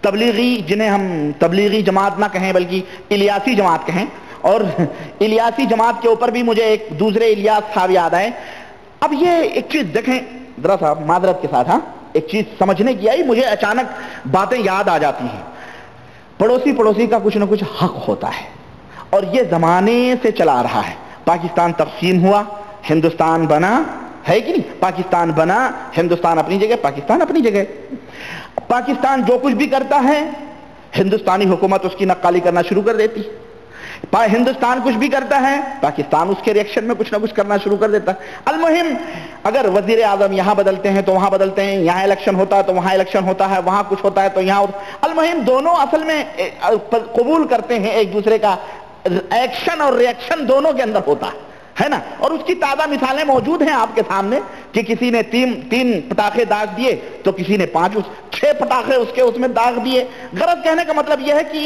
B: تبلیغی، جنہیں ہم تبلیغی جماعت نہ کہیں بلکہ الیاسی جماعت کہیں، اور الیاسی جماعت کے اوپر بھی مجھے ایک دوسرے الیاس صاحب یاد آئے. اب یہ ایک چیز دیکھیں ذرا صاحب معذرت کے ساتھ، ایک چیز سمجھنے کی آئی، مجھے اچانک باتیں یاد آ جاتی ہیں. پڑوسی کا کچھ نہ کچھ حق ہوتا ہے، اور یہ زمانے سے چلا رہا ہے. پاکستان تقسیم ہوا، ہندوستان بنا، ہے کہ نہیں؟ پاکستان بنا، ہندوستان اپنی جگہ، پاکستان اپنی جگہ. پاکستان جو کچھ بھی کرتا ہے ہندوستانی حکومت اس کی نقالی کرنا شروع کر دیتی. ہندوستان کچھ بھی کرتا ہے پاکستان اس کے ریئیکشن میں کچھ نہ کچھ کرنا شروع کر دیتا ہے. المہم اگر وزیر اعظم یہاں بدلتے ہیں تو وہاں بدلتے ہیں، یہاں الیکشن ہوتا ہے تو وہاں الیکشن ہوتا ہے، وہاں کچھ ہوتا ہے تو یہاں المہم دونوں اصل میں قبول کرتے ہیں ایک دوسرے کا ایکشن اور ریئیکشن دونوں کے اندر ہوتا ہے نا. اور اس کی تازہ مثالیں موجود ہیں آپ کے سامنے کہ کسی نے تین پٹاخے داغ دیے تو کسی نے 6 پٹاخے اس میں داغ دیے. غرض کہنے کا مطلب یہ ہے کہ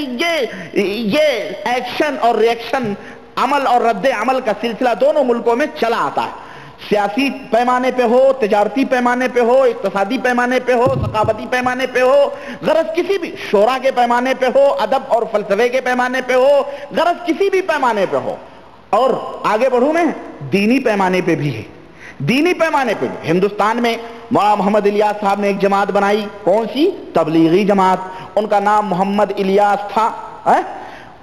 B: یہ ایکشن اور ریئیکشن، عمل اور رد عمل کا سلسلہ دونوں ملکوں میں چلا آتا ہے. سیاسی پیمانے پہ ہو، تجارتی پیمانے پہ ہو، اقتصادی پیمانے پہ ہو، ثقافتی پیمانے پہ ہو، غرض کسی بھی شورا کے پیمانے پہ ہو، ادب اور فلسفے کے پیمانے پہ ہو، غرض کسی بھی پیمانے پہ ہو، اور آگے بڑھوں میں دینی پیمانے پہ بھی ہے، دینی پیمانے پہ بھی۔ ہندوستان میں مولانا محمد الیاس صاحب نے ایک جماعت بنائی، کون سی؟ تبلیغی جماعت، ان کا نام محمد الیاس تھا۔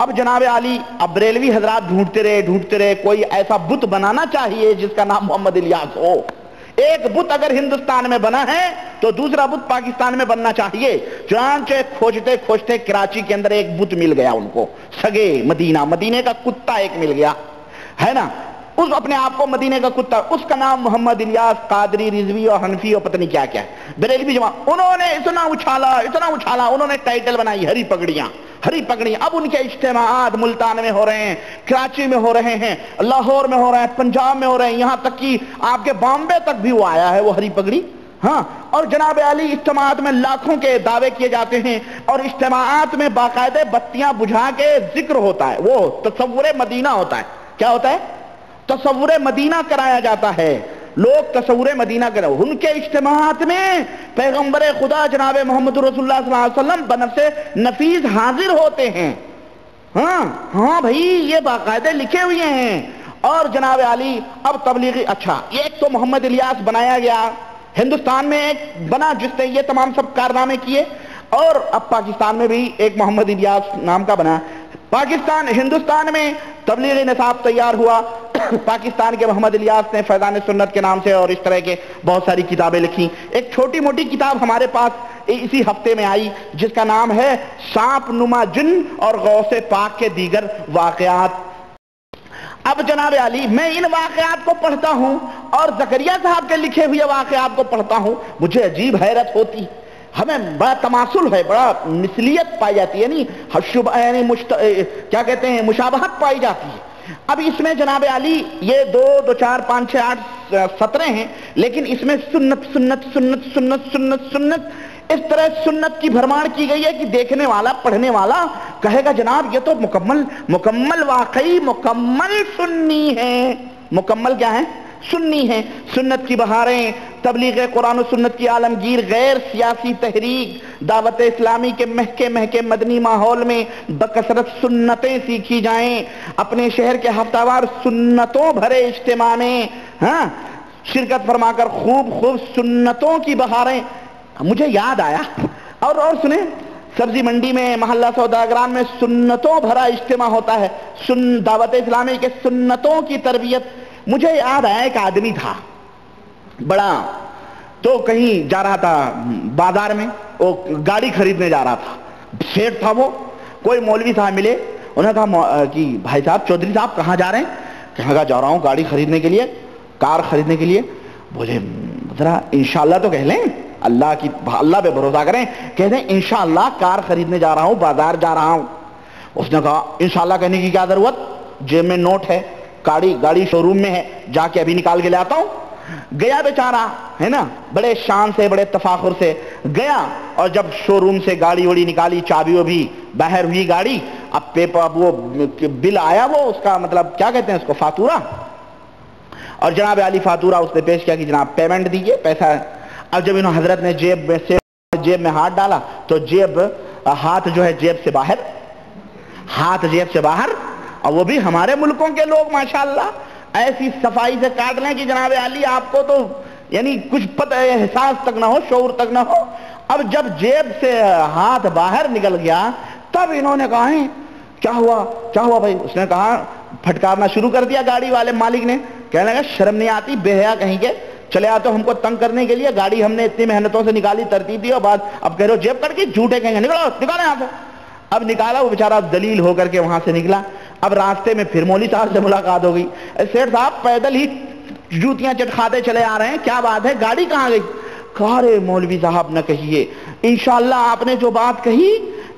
B: اب جناب عالی، اب بریلوی حضرات ڈھونڈتے رہے کوئی ایسا بت بنانا چاہیے جس کا نام محمد الیاس ہو۔ ایک بت اگر ہندوستان میں بنا ہے تو دوسرا بت پاکستان میں بننا چاہیے۔ چنانچہ کھوجتے کراچی کے اندر ایک بت مل گیا ان کو، سگے مدینے کا کتا ایک مل گیا ہے نا، اس اپنے آپ کو مدینے کا کتا، اس کا نام محمد الیاس قادری رضوی اور حنفی اور پتہ نہیں کیا کیا ہے، بریلوی جماعت۔ انہوں نے اتنا اچھالا، انہوں نے ٹائٹل بنائی ہری پگڑیاں۔ اب ان کے اجتماعات ملتان میں ہو رہے ہیں، کراچی میں ہو رہے ہیں، لاہور میں ہو رہے ہیں، پنجاب میں ہو رہے ہیں، یہاں تک کہ آپ کے بامبے تک بھی وہ آیا ہے وہ ہری پگڑی۔ ہاں، اور جناب علی اجتماعات میں لاکھوں کے دعوے کیے جاتے ہیں، اور اجتماعات میں باقاعدہ بتیاں بجھا کے ذکر ہوتا ہے، وہ تصور مدینہ ہوتا ہے۔ کیا ہوتا ہے؟ تصور مدینہ کرایا جاتا ہے، لوگ تصور مدینہ کریں۔ ان کے اجتماعات میں پیغمبر خدا جناب محمد رسول اللہ صلی اللہ علیہ وسلم بنفس نفیس حاضر ہوتے ہیں۔ ہاں بھائی، یہ باقاعدہ لکھے ہوئے ہیں۔ اور جناب علی اب تبلیغی، اچھا ایک تو محمد الیاس بنایا گیا، ہندوستان میں ایک بنا جس نے یہ تمام سب کارنامے کیے، اور اب پاکستان میں بھی ایک محمد الیاس نام کا بنا۔ ہندوستان میں تبلیغی نصاب تیار ہوا، پاکستان کے محمد الیاس نے فیضان سنت کے نام سے اور اس طرح کے بہت ساری کتابیں لکھی۔ ایک چھوٹی موٹی کتاب ہمارے پاس اسی ہفتے میں آئی جس کا نام ہے سانپ نما جن اور غوث پاک کے دیگر واقعات۔ اب جناب علی، میں ان واقعات کو پڑھتا ہوں اور زکریا صاحب کے لکھے ہوئے واقعات کو پڑھتا ہوں، مجھے عجیب حیرت ہوتی، ہمیں بڑا تماثل ہے، بڑا مثلیت پائی جاتی ہے، یعنی کیا کہتے ہیں، مشابہت پائی جاتی ہے۔ اب اس میں جناب علی یہ 2 4 5 6 8 17 ہیں، لیکن اس میں سنت اس طرح سنت کی بھرمار کی گئی ہے کہ دیکھنے والا، پڑھنے والا کہے گا جناب یہ تو مکمل واقعی مکمل سنی ہے۔ مکمل کیا ہے؟ سنی ہے۔ سنت کی بہاریں، تبلیغ قرآن و سنت کی عالمگیر غیر سیاسی تحریک، دعوت اسلامی کے مہکے مدنی ماحول میں بکثرت سنتیں سیکھی جائیں، اپنے شہر کے ہفتہ وار سنتوں بھرے اجتماع میں شرکت فرما کر خوب سنتوں کی بہاریں۔ مجھے یاد آیا، اور سنیں، سبزی منڈی میں، محلہ سوداگران میں سنتوں بھرا اجتماع ہوتا ہے، دعوت اسلامی کے سنتوں کی تربیت۔ مجھے یاد آیا ایک آدمی تھا بڑا، تو کہیں جا رہا تھا بازار میں، وہ گاڑی خریدنے جا رہا تھا، سیٹ تھا وہ، کوئی مولوی صاحب ملے، انہوں نے کہا کہ بھائی صاحب، چودھری صاحب کہاں جا رہے ہیں؟ کہا جا رہا ہوں گاڑی خریدنے کے لیے، کار خریدنے کے لیے۔ بولے ذرا انشاءاللہ تو کہہ لیں، اللہ پہ بھروسہ کریں، کہہ دیں انشاءاللہ کار خریدنے جا رہا ہوں، بازار جا رہا ہوں۔ اس نے کہا انشاءاللہ کہنے کی کیا ضرورت، جیب میں نوٹ ہے، گاڑی شو روم میں ہے، جا کے ابھی نکال کے لے آتا ہوں۔ گیا بیچارہ، ہے نا، بڑے شان سے، بڑے تفاخر سے گیا، اور جب شو روم سے گاڑی وڑی نکالی، چابی بھی باہر ہوئی گاڑی، اب وہ بل آیا، وہ اس کا مطلب کیا کہتے ہیں اس کو، فاتورہ، اور جناب علی فاتورہ اس نے پیش کیا کہ جناب پیمنٹ دیجئے، پیسہ۔ اب جب انہوں حضرت نے جیب میں ہاتھ ڈالا تو ہاتھ جو ہے جیب سے باہر، اور وہ بھی ہمارے ملکوں کے لوگ ماشاءاللہ ایسی صفائی سے کاٹ لیں کہ جناب علی آپ کو تو یعنی کچھ پتہ احساس تک نہ ہو، شعور تک نہ ہو۔ اب جب جیب سے ہاتھ باہر نکل گیا تب انہوں نے کہا کیا ہوا بھائی؟ اس نے کہا، پھٹکارنا شروع کر دیا گاڑی والے مالک نے، کہنے لگا شرم نہیں آتی، بے حیا کہیں کے، چلے آتے ہم کو تنگ کرنے کے لیے، گاڑی ہم نے اتنی محنتوں سے نکالی، ترتیب دی، اور بعد اب کہہ رہے ہو جیب کٹ کے، جھوٹے کہیں گے، نکالے یہاں سے۔ اب نکالا، وہ بیچارہ ذلیل ہو کر کے وہاں سے نکلا۔ اب راستے میں پھر مولوی صاحب سے ملاقات ہو گئی، سیٹھ صاحب پیدل ہی جوتیاں چٹکھاتے چلے آ رہے ہیں، کیا بات ہے، گاڑی کہاں گئی؟ کہا رے مولوی صاحب نہ کہیے، انشاءاللہ آپ نے جو بات کہی،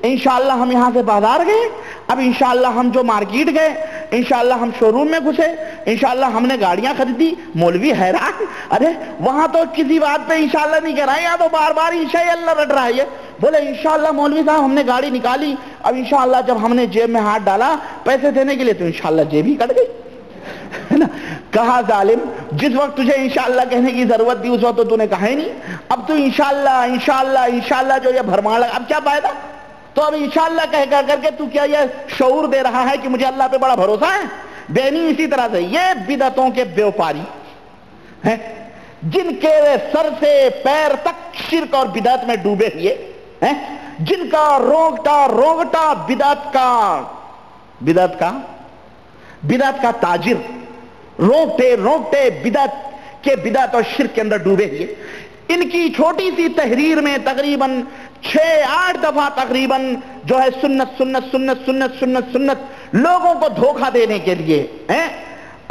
B: انشاءاللہ ہم یہاں سے بازار گئے، اب انشاءاللہ ہم جو مارکیٹ گئے، انشاءاللہ ہم شو روم میں گھسے، انشاءاللہ ہم نے گاڑیاں خریدی۔ مولوی حیران، ارے وہاں تو کسی بات پہ انشاءاللہ نہیں کہہ رہا ہے، یہاں تو بار بار انشاءاللہ رٹ رہا ہے۔ بولے انشاءاللہ مولوی صاحب ہم نے گاڑی نکالی، اب انشاءاللہ جب ہم نے جیب میں ہاتھ ڈالا پیسے دینے کے لیے تو انشاءاللہ جیب ہی کٹ گئی، ہے نا۔ کہا ظالم جس وقت تجھے انشاءاللہ کہنے کی ضرورت تھی اس وقت تو تو نے کہا ہی نہیں، اب تو انشاءاللہ انشاءاللہ انشاءاللہ جو یہ بھرمانے لگا، اب کیا فائدہ؟ تو اب انشاءاللہ کہہ کر کے تو کیا یہ شعور دے رہا ہے کہ مجھے اللہ پہ بڑا بھروسہ ہے؟ بینی اسی طرح سے یہ بدعتوں کے بیوپاری ہیں جن کے سر سے پیر تک شرک اور بدعت میں ڈوبے ہوئے ہیں، جن کا رونگٹا بدعت کا تاجر رونگٹے بدعت اور شرک کے اندر ڈوبے ہوئے، ان کی چھوٹی سی تحریر میں تقریباً 6-8 دفعہ تقریباً جو ہے سنت سنت سنت سنت سنت سنت لوگوں کو دھوکہ دینے کے لیے ہیں۔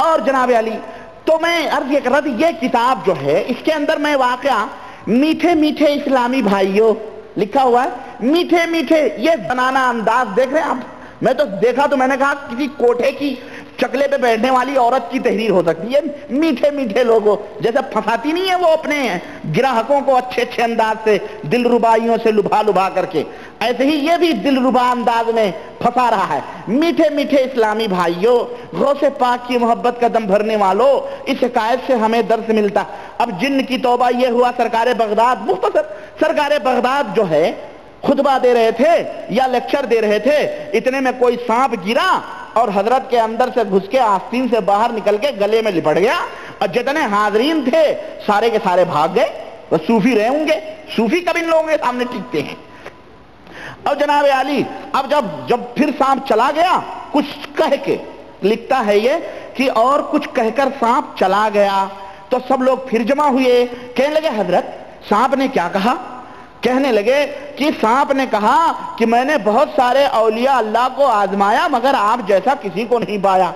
B: اور جناب علی تو میں عرض یہ کر رہا تھا یہ کتاب جو ہے اس کے اندر میں واقعہ میٹھے میٹھے اسلامی بھائیوں لکھا ہوا ہے، میٹھے میٹھے یہ بنانا انداز دیکھ رہے ہیں آپ؟ میں تو دیکھا تو میں نے کہا کسی کوٹھے کی چکلے پہ بیٹھنے والی عورت کی تحریر ہو سکتی ہے، میٹھے میٹھے لوگوں جیسے پھنساتی نہیں ہے وہ اپنے گراہکوں کو اچھے اچھے انداز سے دل ربائیوں سے لبھا کر کے، ایسے ہی یہ بھی دل ربا انداز میں پھنسا رہا ہے۔ میٹھے میٹھے اسلامی بھائیوں، غوث پاک کی محبت کا دم بھرنے والوں، اس حکایت سے ہمیں درس ملتا۔ اب جن کی توبہ یہ ہوا، سرکار بغداد، مختصر سرکار بغداد جو ہے خطبہ دے رہے تھے یا لیکچر دے رہے تھے، اتنے میں کوئی سانپ گرا اور حضرت کے اندر سے گھس کے آستین سے باہر نکل کے گلے میں لپٹ گیا، اور جتنے حاضرین تھے سارے کے سارے بھاگ گئے۔ وہ صوفی رہے ہوں گے، صوفی کب ان لوگوں کے سامنے ٹکتے ہیں؟ اور جناب علی اب جب پھر سانپ چلا گیا کچھ کہہ کے، لکھتا ہے یہ کہ اور کچھ کہہ کر سانپ چلا گیا تو سب لوگ پھر جمع ہوئے، کہنے لگے حضرت سانپ نے کیا کہا؟ کہنے لگے کہ سانپ نے کہا کہ میں نے بہت سارے اولیاء اللہ کو آزمایا مگر آپ جیسا کسی کو نہیں پایا،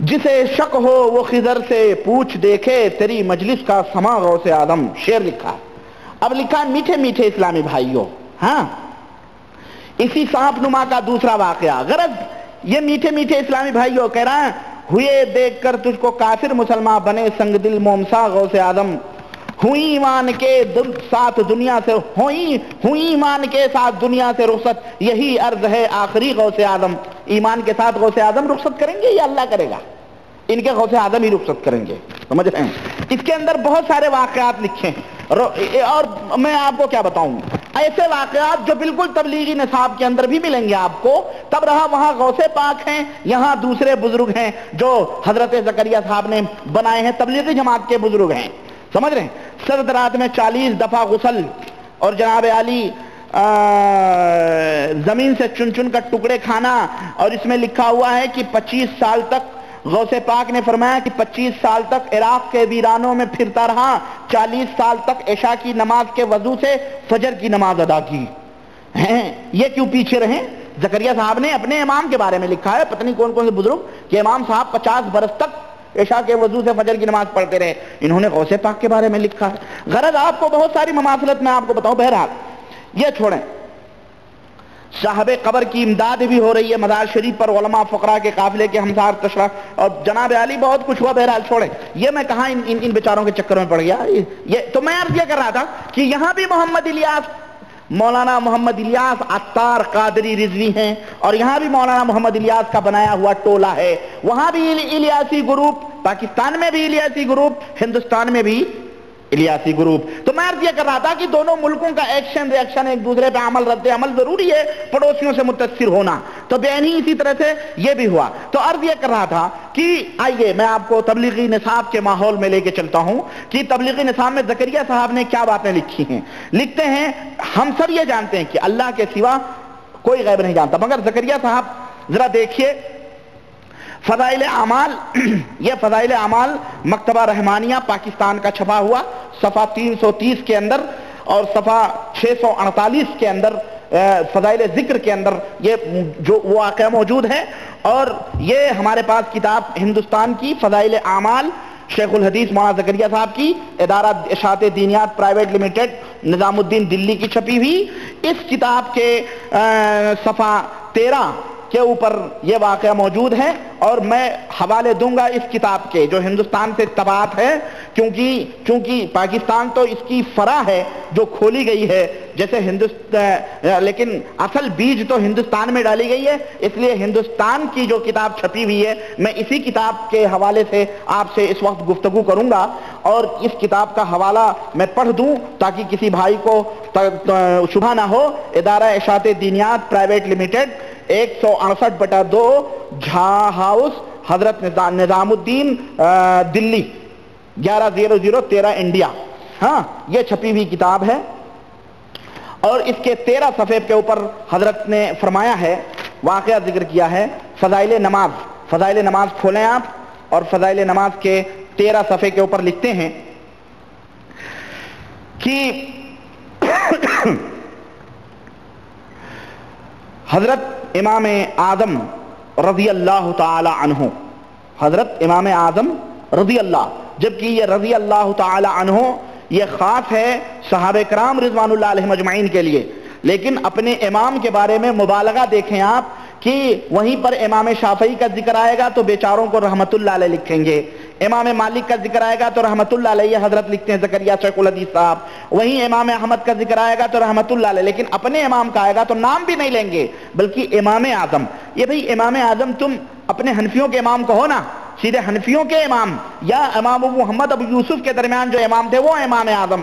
B: جسے شک ہو وہ خضر سے پوچھ دیکھے تیری مجلس کا سما غوث آدم۔ شعر لکھا ہے۔ اب لکھا ہے میٹھے میٹھے اسلامی بھائیوں، ہاں اسی سانپ نما کا دوسرا واقعہ، غرض یہ میٹھے میٹھے اسلامی بھائیوں کہہ رہا ہے ہوئے دیکھ کر تجھ کو کافر مسلمان بنے سنگ دل مومسا غوث آدم، ہوئی ایمان کے ساتھ دنیا سے ہوئی ایمان کے ساتھ دنیا سے رخصت، یہی عرض ہے آخری غوث آدم۔ ایمان کے ساتھ غوث آدم رخصت کریں گے یا اللہ کرے گا؟ ان کے غوث آدم ہی رخصت کریں گے، سمجھ رہے ہیں؟ اس کے اندر بہت سارے واقعات لکھے ہیں اور میں آپ کو کیا بتاؤں، ایسے واقعات جو بالکل تبلیغی نصاب کے اندر بھی ملیں گے آپ کو۔ تب رہا وہاں غوث پاک ہیں، یہاں دوسرے بزرگ ہیں جو حضرت زکریہ صاحب نے بنائے ہیں، تبلیغی جماعت کے بزرگ ہیں، سمجھ رہے ہیں؟ سرد رات میں 40 دفعہ غسل، اور جناب علی زمین سے چن چن کر ٹکڑے کھانا، اور اس میں لکھا ہوا ہے کہ 25 سال تک غوث پاک نے فرمایا کہ 25 سال تک عراق کے ویرانوں میں پھرتا رہا، 40 سال تک عشاء کی نماز کے وضو سے فجر کی نماز ادا کی۔ یہ کیوں پیچھے رہیں؟ زکریا صاحب نے اپنے امام کے بارے میں لکھا ہے، پتہ نہیں کون کون سے بزرگ کہ امام صاحب 50 برس تک عشاء کے وضو سے فجر کی نماز پڑھتے رہے، انہوں نے غوث پاک کے بارے میں لکھا ہے۔ غرض آپ کو بہت ساری مماثلت میں آپ کو بتاؤں، بہرحال یہ چھوڑیں، صاحب قبر کی امداد بھی ہو رہی ہے، مزار شریف پر علماء فقراء کے قافلے کے ہمسار تشرا، اور جناب علی بہت کچھ ہوا۔ بہرحال چھوڑیں، یہ میں کہاں ان بیچاروں کے چکر میں پڑ گیا۔ یہ تو میں عرض یہ کر رہا تھا کہ یہاں بھی محمد الیاس، مولانا محمد الیاس عطار قادری رضوی ہیں، اور یہاں بھی مولانا محمد الیاس کا بنایا ہوا ٹولہ ہے، وہاں بھی الیاسی گروپ، پاکستان میں بھی الیاسی گروپ، ہندوستان میں بھی الیاسی گروپ۔ تو میں عرض یہ کر رہا تھا کہ دونوں ملکوں کا ایکشن ریاکشن ایک دوسرے پہ عمل رد عمل ضروری ہے، پڑوسیوں سے متاثر ہونا، تو بین ہی اسی طرح سے یہ بھی ہوا۔ تو عرض یہ کر رہا تھا کہ آئیے میں آپ کو تبلیغی نصاب کے ماحول میں لے کے چلتا ہوں کہ تبلیغی نصاب میں زکریا صاحب نے کیا باتیں لکھی ہیں۔ لکھتے ہیں ہم سب یہ جانتے ہیں کہ اللہ کے سوا کوئی غیب نہیں جانتا، مگر زکریا صاحب ذرا دیکھیے فضائل اعمال، یہ فضائل اعمال مکتبہ رحمانیہ پاکستان کا چھپا ہوا، صفحہ 330 کے اندر اور صفحہ 648 کے اندر فضائل ذکر کے اندر یہ جو واقعہ موجود ہے، اور یہ ہمارے پاس کتاب ہندوستان کی فضائل اعمال شیخ الحدیث مولانا زکریا صاحب کی، ادارہ اشاعت دینیات پرائیویٹ لمیٹڈ، نظام الدین دلی کی چھپی ہوئی، اس کتاب کے صفحہ 13 کے اوپر یہ واقعہ موجود ہے، اور میں حوالے دوں گا اس کتاب کے جو ہندوستان سے طباعت ہے، چونکہ پاکستان تو اس کی فرع ہے جو کھولی گئی ہے جیسے ہندوستان، لیکن اصل بیج تو ہندوستان میں ڈالی گئی ہے، اس لیے ہندوستان کی جو کتاب چھپی ہوئی ہے میں اسی کتاب کے حوالے سے آپ سے اس وقت گفتگو کروں گا، اور اس کتاب کا حوالہ میں پڑھ دوں تاکہ کسی بھائی کو شبہ نہ ہو۔ ادارہ اشاعت دینیات پرائیویٹ لمیٹڈ، 168/2 جھا ہاؤس، حضرت نظام الدین، دلی 110013 انڈیا۔ ہاں یہ چھپی ہوئی کتاب ہے، اور اس کے 13 صفحے کے اوپر حضرت نے فرمایا ہے، واقعہ ذکر کیا ہے، فضائل نماز۔ فضائل نماز کھولیں آپ، اور فضائل نماز کے 13 صفحے کے اوپر لکھتے ہیں کہ حضرت امام اعظم رضی اللہ تعالی عنہ، حضرت امام اعظم رضی اللہ، جبکہ یہ رضی اللہ تعالی عنہ یہ خاص ہے صحابہ کرام رضوان اللہ علیہم اجمعین کے لیے، لیکن اپنے امام کے بارے میں مبالغہ دیکھیں آپ کہ وہیں پر امام شافعی کا ذکر آئے گا تو بیچاروں کو رحمت اللہ علیہ لکھیں گے، امام مالک کا ذکر آئے گا تو رحمت اللہ علیہ حضرت لکھتے ہیں زکریا شیخ الحدیث صاحب، وہیں امام احمد کا ذکر آئے گا تو رحمت اللہ علیہ، لیکن اپنے امام کا آئے گا تو نام بھی نہیں لیں گے بلکہ امام اعظم۔ یہ بھئی امام اعظم تم اپنے حنفیوں کے امام کہو نا، سیدھے حنفیوں کے امام، یا امام ابو محمد ابو یوسف کے درمیان جو امام تھے وہ امام اعظم،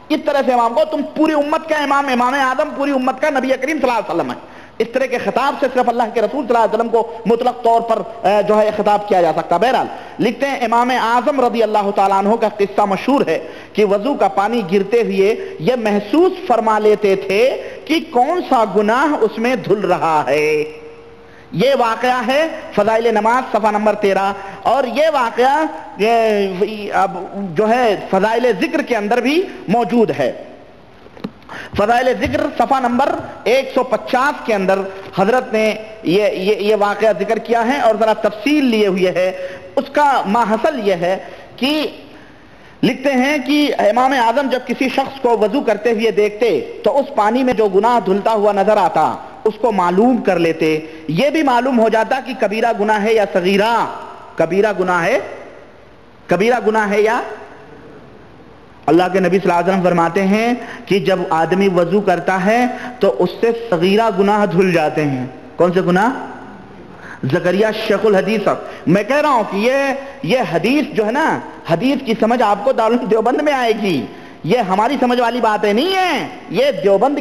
B: اس طرح سے امام کو تم پوری امت کا امام، امام اعظم پوری امت کا نبی کریم صلی اللہ علیہ وسلم ہے۔ اس طرح کے خطاب سے صرف اللہ کے رسول صلی اللہ علیہ وسلم کو مطلق طور پر جو ہے خطاب کیا جا سکتا۔ بہرحال لکھتے ہیں امام اعظم رضی اللہ تعالیٰ عنہ کا قصہ مشہور ہے کہ وضو کا پانی گرتے ہوئے یہ محسوس فرما لیتے تھے کہ کون سا گناہ اس میں دھل رہا ہے۔ یہ واقعہ ہے فضائل نماز صفحہ نمبر 13، اور یہ واقعہ اب جو ہے فضائل ذکر کے اندر بھی موجود ہے۔ فضائل ذکر صفحہ نمبر 150 کے اندر حضرت نے یہ واقعہ ذکر کیا ہے اور ذرا تفصیل لیے ہوئے ہے۔ اس کا ماحصل یہ ہے کہ لکھتے ہیں کہ امام اعظم جب کسی شخص کو وضو کرتے ہوئے دیکھتے تو اس پانی میں جو گناہ دھلتا ہوا نظر آتا اس کو معلوم کر لیتے، یہ بھی معلوم ہو جاتا کہ کبیرہ گناہ ہے یا صغیرہ، کبیرہ گناہ ہے یا۔ اللہ کے نبی صلی اللہ علیہ وسلم فرماتے ہیں کہ جب آدمی وضو کرتا ہے تو اس سے صغیرہ گناہ دھل جاتے ہیں۔ کون سے گناہ؟ زکریا شیخ الحدیث۔ میں کہہ رہا ہوں کہ یہ حدیث جو ہے نا، حدیث کی سمجھ آپ کو دارالعلوم دیوبند میں آئے گی، یہ ہماری سمجھ والی باتیں نہیں ہیں، یہ دیوبند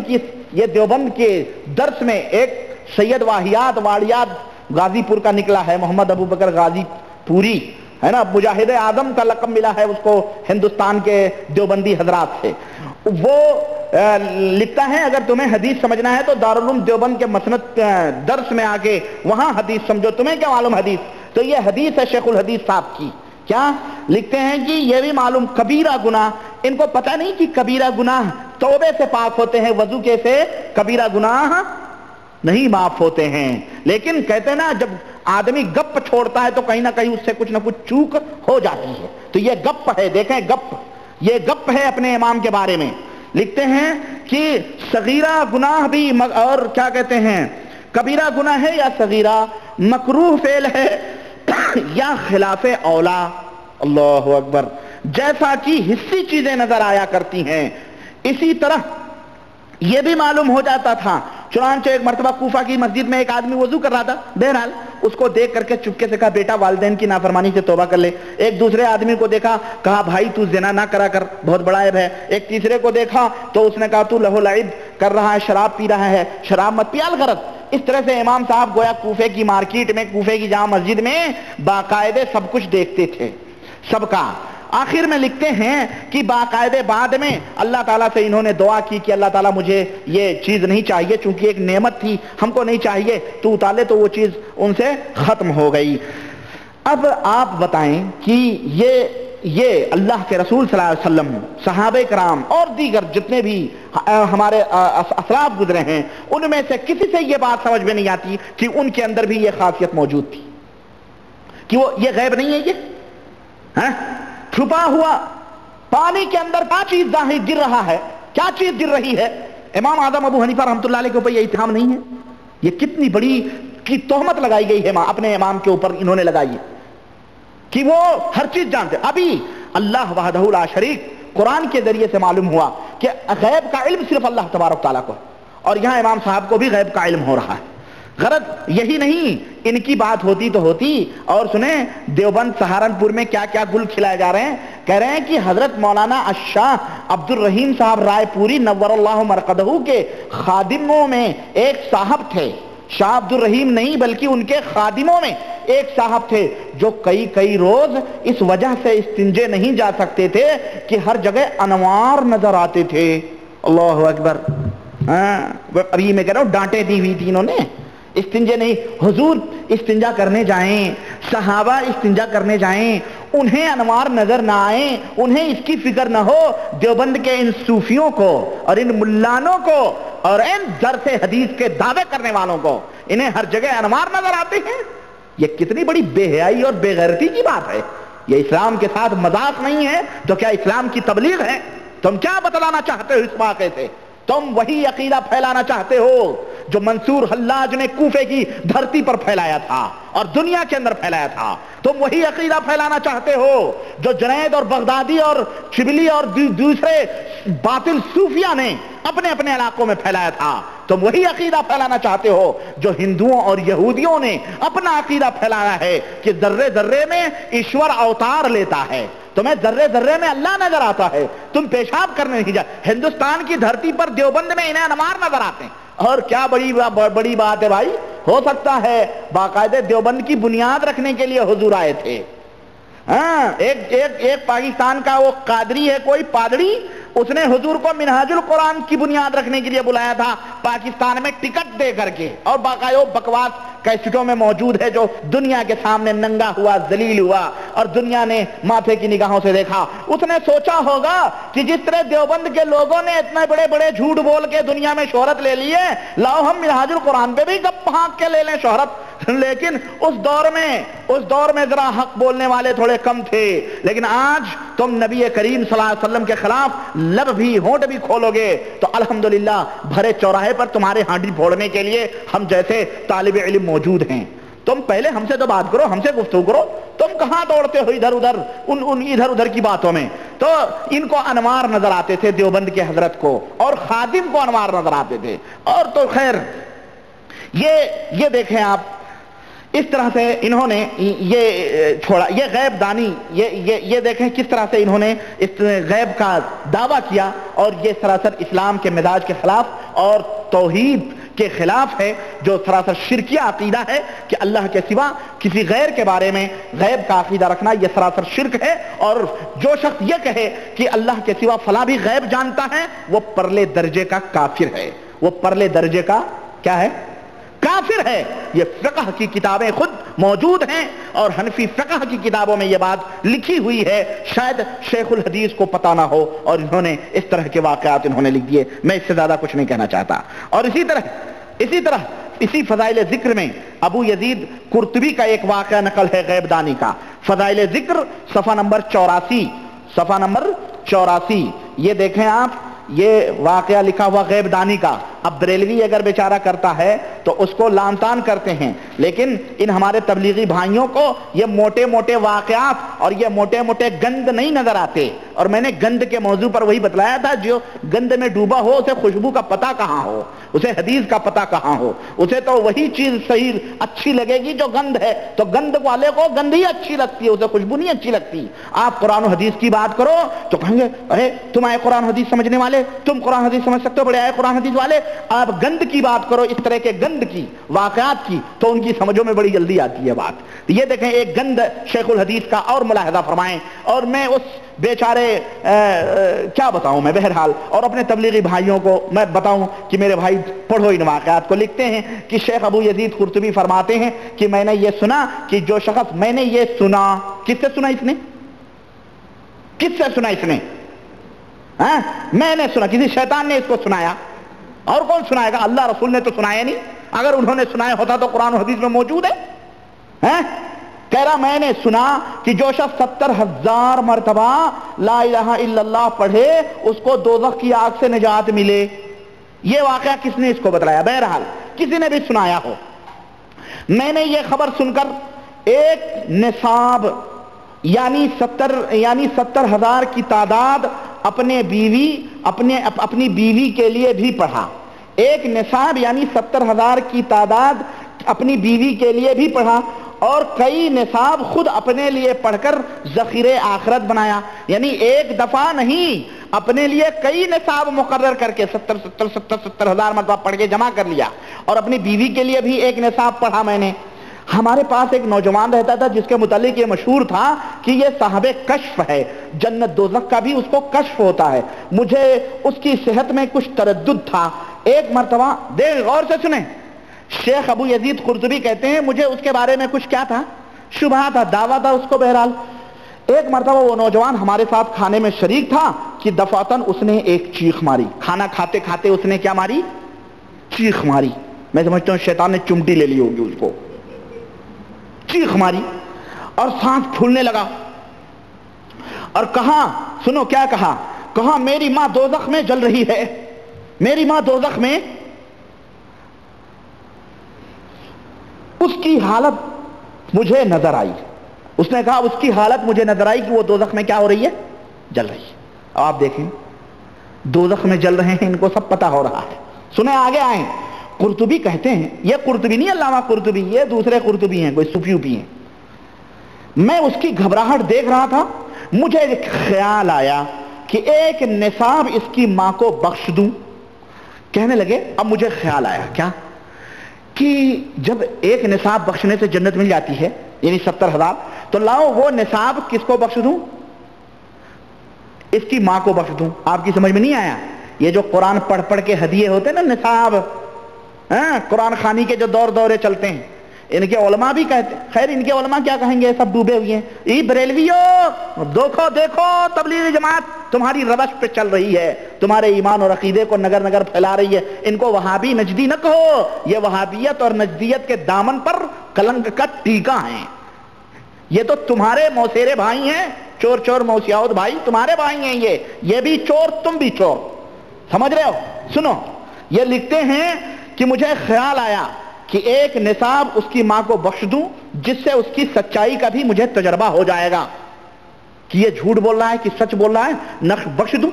B: کے درس میں ایک سید واڑیات غازی پور کا نکلا ہے، محمد ابو بکر غازی پوری ہے نا، مجاہد اعظم کا لقب ملا ہے اس کو ہندوستان کے دیوبندی حضرات سے۔ وہ لکھتا ہے اگر تمہیں حدیث سمجھنا ہے تو دارالعلوم دیوبند کے مسند درس میں آ کے وہاں حدیث سمجھو، تمہیں کیا معلوم حدیث؟ تو یہ حدیث ہے شیخ الحدیث صاحب کی۔ کیا لکھتے ہیں کہ یہ بھی معلوم کبیرہ گناہ، ان کو پتہ نہیں کہ کبیرہ گناہ توبے سے پاک ہوتے ہیں، وضو کے سے کبیرہ گناہ نہیں معاف ہوتے ہیں، لیکن کہتے ہیں نا جب آدمی گپ چھوڑتا ہے تو کہیں نہ کہیں اس سے کچھ نہ کچھ چوک ہو جاتی ہے، تو یہ گپ ہے، دیکھیں گپ، یہ گپ ہے اپنے امام کے بارے میں۔ لکھتے ہیں کہ صغیرہ گناہ بھی، اور کیا کہتے ہیں، کبیرہ گناہ ہے یا صغیرہ، مکروہ فعل ہے یا خلاف اولا، اللہ اکبر، جیسا کہ حسی چیزیں نظر آیا کرتی ہیں اسی طرح یہ بھی معلوم ہو جاتا تھا۔ چنانچہ ایک مرتبہ کوفہ کی مسجد میں ایک آدمی وضو کر رہا تھا، بہرحال اس کو دیکھ کر کے چپکے سے کہا بیٹا والدین کی نافرمانی سے توبہ کر لے۔ ایک دوسرے آدمی کو دیکھا، کہا بھائی تو زنا نہ کرا کر، بہت بڑا عیب ہے۔ ایک تیسرے کو دیکھا تو اس نے کہا تو لہو لعب کر رہا ہے، شراب پی رہا ہے، شراب مت پیا الغرض۔ اس طرح سے امام صاحب گویا کوفے کی مارکیٹ میں، کوفے کی جامع مسجد میں باقاعدے سب کچھ دیکھتے تھے، سب کا۔ آخر میں لکھتے ہیں کہ باقاعدے بعد میں اللہ تعالیٰ سے انہوں نے دعا کی کہ اللہ تعالیٰ مجھے یہ چیز نہیں چاہیے، چونکہ ایک نعمت تھی ہم کو نہیں چاہیے، تو اتارے، تو وہ چیز ان سے ختم ہو گئی۔ اب آپ بتائیں کہ یہ اللہ کے رسول صلی اللہ علیہ وسلم، صحابہ کرام اور دیگر جتنے بھی ہمارے اسلاف گزرے ہیں، ان میں سے کسی سے یہ بات سمجھ میں نہیں آتی کہ ان کے اندر بھی یہ خاصیت موجود تھی، کہ وہ یہ غیب نہیں ہے، یہ چھپا ہوا پانی کے اندر کیا چیز ظاہر گر رہا ہے، کیا چیز گر رہی ہے۔ امام اعظم ابو حنیفہ رحمۃ اللہ علیہ کے اوپر یہ اتہام نہیں ہے، یہ کتنی بڑی کی تہمت لگائی گئی ہے اپنے امام کے اوپر، انہوں نے لگائی ہے کہ وہ ہر چیز جانتے۔ اللہ وحدہ لا شریک قرآن کے ذریعے سے معلوم ہوا کہ غیب کا علم صرف اللہ تبارک تعالیٰ کو ہے، اور یہاں امام صاحب کو بھی غیب کا علم ہو رہا ہے۔ غرض یہی نہیں، ان کی بات ہوتی تو ہوتی، اور سنیں دیوبند سہارنپور میں کیا کیا گل کھلائے جا رہے ہیں۔ کہہ رہے ہیں کہ حضرت مولانا الشاہ عبد الرحیم صاحب رائے پوری نور اللہ مرقدہ کے خادموں میں ایک صاحب تھے، شاہ عبد الرحیم نہیں بلکہ ان کے خادموں میں ایک صاحب تھے جو کئی روز اس وجہ سے استنجے نہیں جا سکتے تھے کہ ہر جگہ انوار نظر آتے تھے۔ اللہ اکبر۔ ابھی میں کہہ رہا ہوں ڈانٹے دی ہوئی تھی انہوں نے، استنجے نہیں۔ حضور استنجا کرنے جائیں، صحابہ استنجا کرنے جائیں، انہیں انوار نظر نہ آئیں، انہیں اس کی فکر نہ ہو۔ دیوبند کے ان صوفیوں کو اور ان ملانوں کو اور ان درس حدیث کے دعوے کرنے والوں کو انہیں ہر جگہ انوار نظر آتے ہیں۔ یہ کتنی بڑی بے حیائی اور بے غیرتی کی بات ہے۔ یہ اسلام کے ساتھ مذاق نہیں ہے تو کیا اسلام کی تبلیغ ہے؟ تم کیا بتلانا چاہتے ہو اس واقعے سے؟ تم وہی عقیدہ پھیلانا چاہتے ہو جو منصور حلاج نے کوفے کی دھرتی پر پھیلایا تھا اور دنیا کے اندر پھیلایا تھا۔ تم وہی عقیدہ پھیلانا چاہتے ہو جو جنید اور بغدادی اور شبلی اور دوسرے باطل صوفیہ نے اپنے اپنے علاقوں میں پھیلایا تھا۔ تم وہی عقیدہ پھیلانا چاہتے ہو جو ہندوؤں اور یہودیوں نے اپنا عقیدہ پھیلایا ہے کہ ذرے ذرے میں ایشور اوتار لیتا ہے، تمہیں ذرے ذرے میں اللہ نظر آتا ہے، تم پیشاب کرنے نہیں جاتے۔ ہندوستان کی دھرتی پر دیوبند میں انہیں انوار نظر آتے ہیں، اور کیا بڑی بات ہے بھائی۔ ہو سکتا ہے باقاعدہ دیوبند کی بنیاد رکھنے کے لیے حضور آئے تھے۔ ایک پاکستان کا وہ قادری ہے کوئی پادری، اس نے حضور کو منہاج القرآن کی بنیاد رکھنے کے لیے بلایا تھا پاکستان میں ٹکٹ دے کر کے، اور باقاعدہ بکواس کیسٹوں میں موجود ہے جو دنیا کے سامنے ننگا ہوا، ذلیل ہوا، اور دنیا نے ماتھے کی نگاہوں سے دیکھا۔ اس نے سوچا ہوگا کہ جس طرح دیوبند کے لوگوں نے اتنے بڑے بڑے جھوٹ بول کے دنیا میں شہرت لے لی ہے، لاؤ ہم منہاج القرآن پہ بھی گپ ہانک کے لے لیں شہرت۔ لیکن اس دور میں ذرا حق بولنے والے تھوڑے کم تھے، لیکن آج تم نبی کریم صلی اللہ علیہ وسلم کے خلاف لب بھی ہونٹ بھی کھولو گے تو الحمدللہ بھرے چوراہے پر تمہارے ہانڈی پھوڑنے کے لیے ہم جیسے طالب علم موجود ہیں۔ تم پہلے ہم سے تو بات کرو، ہم سے گفتگو کرو، تم کہاں دوڑتے ہو ادھر ادھر کی باتوں میں؟ تو ان کو انوار نظر آتے تھے دیوبند کے حضرت کو، اور خادم کو انوار نظر آتے تھے۔ اور تو خیر یہ دیکھیں آپ، اس طرح سے انہوں نے یہ چھوڑا، یہ غیب دانی، یہ دیکھیں کس طرح سے انہوں نے اس غیب کا دعویٰ کیا، اور یہ سراسر اسلام کے مزاج کے خلاف اور توحید کے خلاف ہے، جو سراسر شرکیہ عقیدہ ہے کہ اللہ کے سوا کسی غیر کے بارے میں غیب کا عقیدہ رکھنا یہ سراسر شرک ہے۔ اور جو شخص یہ کہے کہ اللہ کے سوا فلاں بھی غیب جانتا ہے وہ پرلے درجے کا کافر ہے، وہ پرلے درجے کا کیا ہے؟ کافر ہے۔ یہ فقہ کی کتابیں خود موجود ہیں، اور حنفی فقہ کی کتابوں میں یہ بات لکھی ہوئی ہے، شاید شیخ الحدیث کو پتہ نہ ہو، اور انہوں نے اس طرح کے واقعات انہوں نے لکھ دیے۔ میں اس سے زیادہ کچھ نہیں کہنا چاہتا۔ اور اسی فضائل ذکر میں ابو یزید قرطبی کا ایک واقعہ نقل ہے غیب دانی کا۔ فضائل ذکر صفحہ نمبر 84، یہ دیکھیں آپ، یہ واقعہ لکھا ہوا غیب دانی کا۔ اب بریلوی اگر بیچارہ کرتا ہے تو اس کو لعن طعن کرتے ہیں، لیکن ان ہمارے تبلیغی بھائیوں کو یہ موٹے موٹے واقعات اور یہ موٹے موٹے گند نہیں نظر آتے۔ اور میں نے گند کے موضوع پر وہی بتلایا تھا، جو گند میں ڈوبا ہو اسے خوشبو کا پتہ کہاں ہو، اسے حدیث کا پتہ کہاں ہو، اسے تو وہی چیز صحیح اچھی لگے گی جو گند ہے، تو گند والے کو گند ہی اچھی لگتی ہے، اسے خوشبو نہیں اچھی لگتی۔ آپ قرآن و حدیث کی بات کرو تو کہیں گے ارے تم آئے قرآن حدیث سمجھنے والے، تم قرآن حدیث سمجھ سکتے ہو، بڑے آئے قرآن حدیث والے۔ آپ گند کی بات کرو، اس طرح کے گند کی واقعات کی، تو ان کی سمجھوں میں بڑی جلدی آتی ہے بات۔ یہ دیکھیں ایک گند شیخ الحدیث کا اور ملاحظہ فرمائیں، اور میں اس بیچارے کیا بتاؤں میں، بہرحال، اور اپنے تبلیغی بھائیوں کو میں بتاؤں کہ میرے بھائی پڑھو ان واقعات کو۔ لکھتے ہیں کہ شیخ ابو یزید قرطبی فرماتے ہیں کہ میں نے یہ سنا کہ جو شخص، میں نے یہ سنا، کس سے سنا اس نے؟ کس سے سنا اس نے؟ میں نے سنا، کسی شیطان نے اس کو سنایا، اور کون سنائے گا؟ اللہ رسول نے تو سنایا نہیں، اگر انہوں نے سنایا ہوتا تو قرآن و حدیث میں موجود ہے۔ کہہ رہا میں نے سنا کہ جو شخص 70,000 مرتبہ لا الہ الا اللہ پڑھے اس کو دوزخ کی آگ سے نجات ملے۔ یہ واقعہ کس نے اس کو بتلایا؟ بہرحال کسی نے بھی سنایا ہو۔ میں نے یہ خبر سن کر ایک نصاب یعنی 70,000 کی تعداد اپنی بیوی کے لیے بھی پڑھا. ایک نصاب یعنی 70,000 کی تعداد اپنی بیوی کے لیے بھی پڑھا, اور کئی نصاب خود اپنے لیے پڑھ کر ذخیرے آخرت بنایا. یعنی ایک دفعہ نہیں, اپنے لیے کئی نصاب مقرر کر کے 70,000 مرتبہ پڑھ کے جمع کر لیا, اور اپنی بیوی کے لیے بھی ایک نصاب پڑھا میں نے. ہمارے پاس ایک نوجوان رہتا تھا جس کے متعلق یہ مشہور تھا کہ یہ صاحب کشف ہے, جنت دوزخ کا بھی اس کو کشف ہوتا ہے. مجھے اس کی صحت میں کچھ تردد تھا. ایک مرتبہ دیکھ غور سے سنیں, شیخ ابو یزید قرطبی کہتے ہیں مجھے اس کے بارے میں کچھ کیا تھا, شبہ تھا, دعویٰ تھا اس کو. بہرحال ایک مرتبہ وہ نوجوان ہمارے ساتھ کھانے میں شریک تھا کہ دفعتاً اس نے ایک چیخ ماری. کھانا کھاتے کھاتے اس نے کیا ماری؟ چیخ ماری. میں سمجھتا ہوں شیطان نے چمٹی لے لی ہوگی, اس کو چیخ ماری اور سانس پھولنے لگا, اور کہا, سنو کیا کہا, کہا میری ماں دوزخ میں جل رہی ہے, میری ماں دوزخ میں. اس کی حالت مجھے نظر آئی. اس نے کہا اس کی حالت مجھے نظر آئی کہ وہ دوزخ میں کیا ہو رہی ہے, جل رہی ہے. اب آپ دیکھیں دوزخ میں جل رہے ہیں, ان کو سب پتا ہو رہا ہے. سنیں آگے آئیں. قرطبی کہتے ہیں, یہ قرطبی نہیں علامہ قرطبی, یہ دوسرے قرطبی ہیں, کوئی صوفی ہیں. میں اس کی گھبراہٹ دیکھ رہا تھا, مجھے ایک خیال آیا کہ ایک نصاب اس کی ماں کو بخش دوں. کہنے لگے, اب مجھے خیال آیا کیا کہ جب ایک نصاب بخشنے سے جنت مل جاتی ہے یعنی 70,000, تو لاؤ وہ نصاب کس کو بخش دوں, اس کی ماں کو بخش دوں. آپ کی سمجھ میں نہیں آیا؟ یہ جو قرآن پڑھ پڑھ کے ہدیے ہوتے ہیں نا نصاب, قرآن خوانی کے جو دورے چلتے ہیں, ان کے علماء بھی کہتے ہیں, خیر ان کے علماء کیا کہیں گے, سب ڈوبے ہوئے ہیں. ای بریلویو دیکھو تبلیغی جماعت تمہاری روش پہ چل رہی ہے, تمہارے ایمان اور عقیدے کو نگر نگر پھیلا رہی ہے. ان کو وہابی نجدی نہ کہو, یہ وہابیت اور نجدیت کے دامن پر کلنک کا ٹیکا ہیں. یہ تو تمہارے موسیرے بھائی ہیں, چور موسیاؤد بھائی تمہارے بھائی ہیں. یہ بھی چور, تم بھی چور, سمجھ رہے ہو؟ سنو, یہ لکھتے ہیں کہ مجھے خیال آیا کہ ایک نصاب اس کی ماں کو بخش دوں, جس سے اس کی سچائی کا بھی مجھے تجربہ ہو جائے گا کہ یہ جھوٹ بول رہا ہے کہ سچ بول رہا ہے, بخش دوں.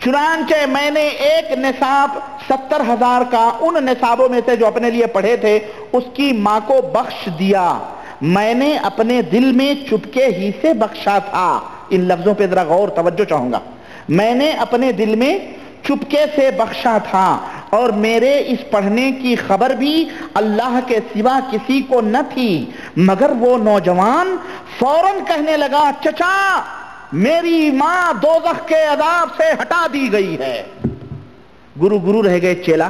B: چنانچہ میں نے ایک نصاب 70,000 کا ان نصابوں میں سے جو اپنے لیے پڑھے تھے اس کی ماں کو بخش دیا. میں نے اپنے دل میں چپکے ہی سے بخشا تھا. ان لفظوں پہ ذرا غور توجہ چاہوں گا. میں نے اپنے دل میں چپکے سے بخشا تھا, اور میرے اس پڑھنے کی خبر بھی اللہ کے سوا کسی کو نہ تھی. مگر وہ نوجوان فوراً کہنے لگا, چچا میری ماں دوزخ کے عذاب سے ہٹا دی گئی ہے. گرو رہ گئے چیلا.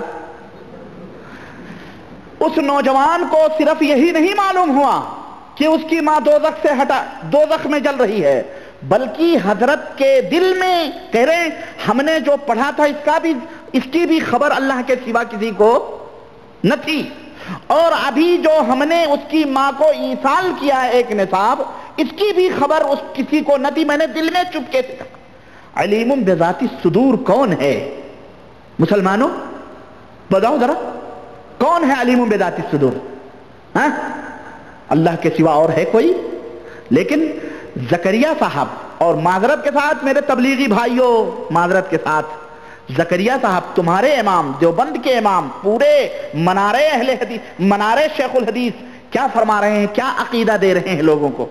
B: اس نوجوان کو صرف یہی نہیں معلوم ہوا کہ اس کی ماں دوزخ میں جل رہی ہے, بلکہ حضرت کے دل میں کہہ رہے ہم نے جو پڑھا تھا اس کی بھی خبر اللہ کے سوا کسی کو نہ تھی, اور ابھی جو ہم نے اس کی ماں کو ایصال کیا ہے ایک نصاب, اس کی بھی خبر اس کسی کو نہ تھی. میں نے دل میں چپکے سے کہا. علیم بذات الصدور کون ہے مسلمانوں؟ بتاؤ ذرا, کون ہے علیم بذات الصدور؟ اللہ کے سوا اور ہے کوئی؟ لیکن زکریا صاحب, اور معذرت کے ساتھ میرے تبلیغی بھائیوں, معذرت کے ساتھ, زکریا صاحب تمہارے امام, دیوبند کے امام, پورے منارے اہل حدیث, منارے شیخ الحدیث, کیا فرما رہے ہیں, کیا عقیدہ دے رہے ہیں لوگوں کو؟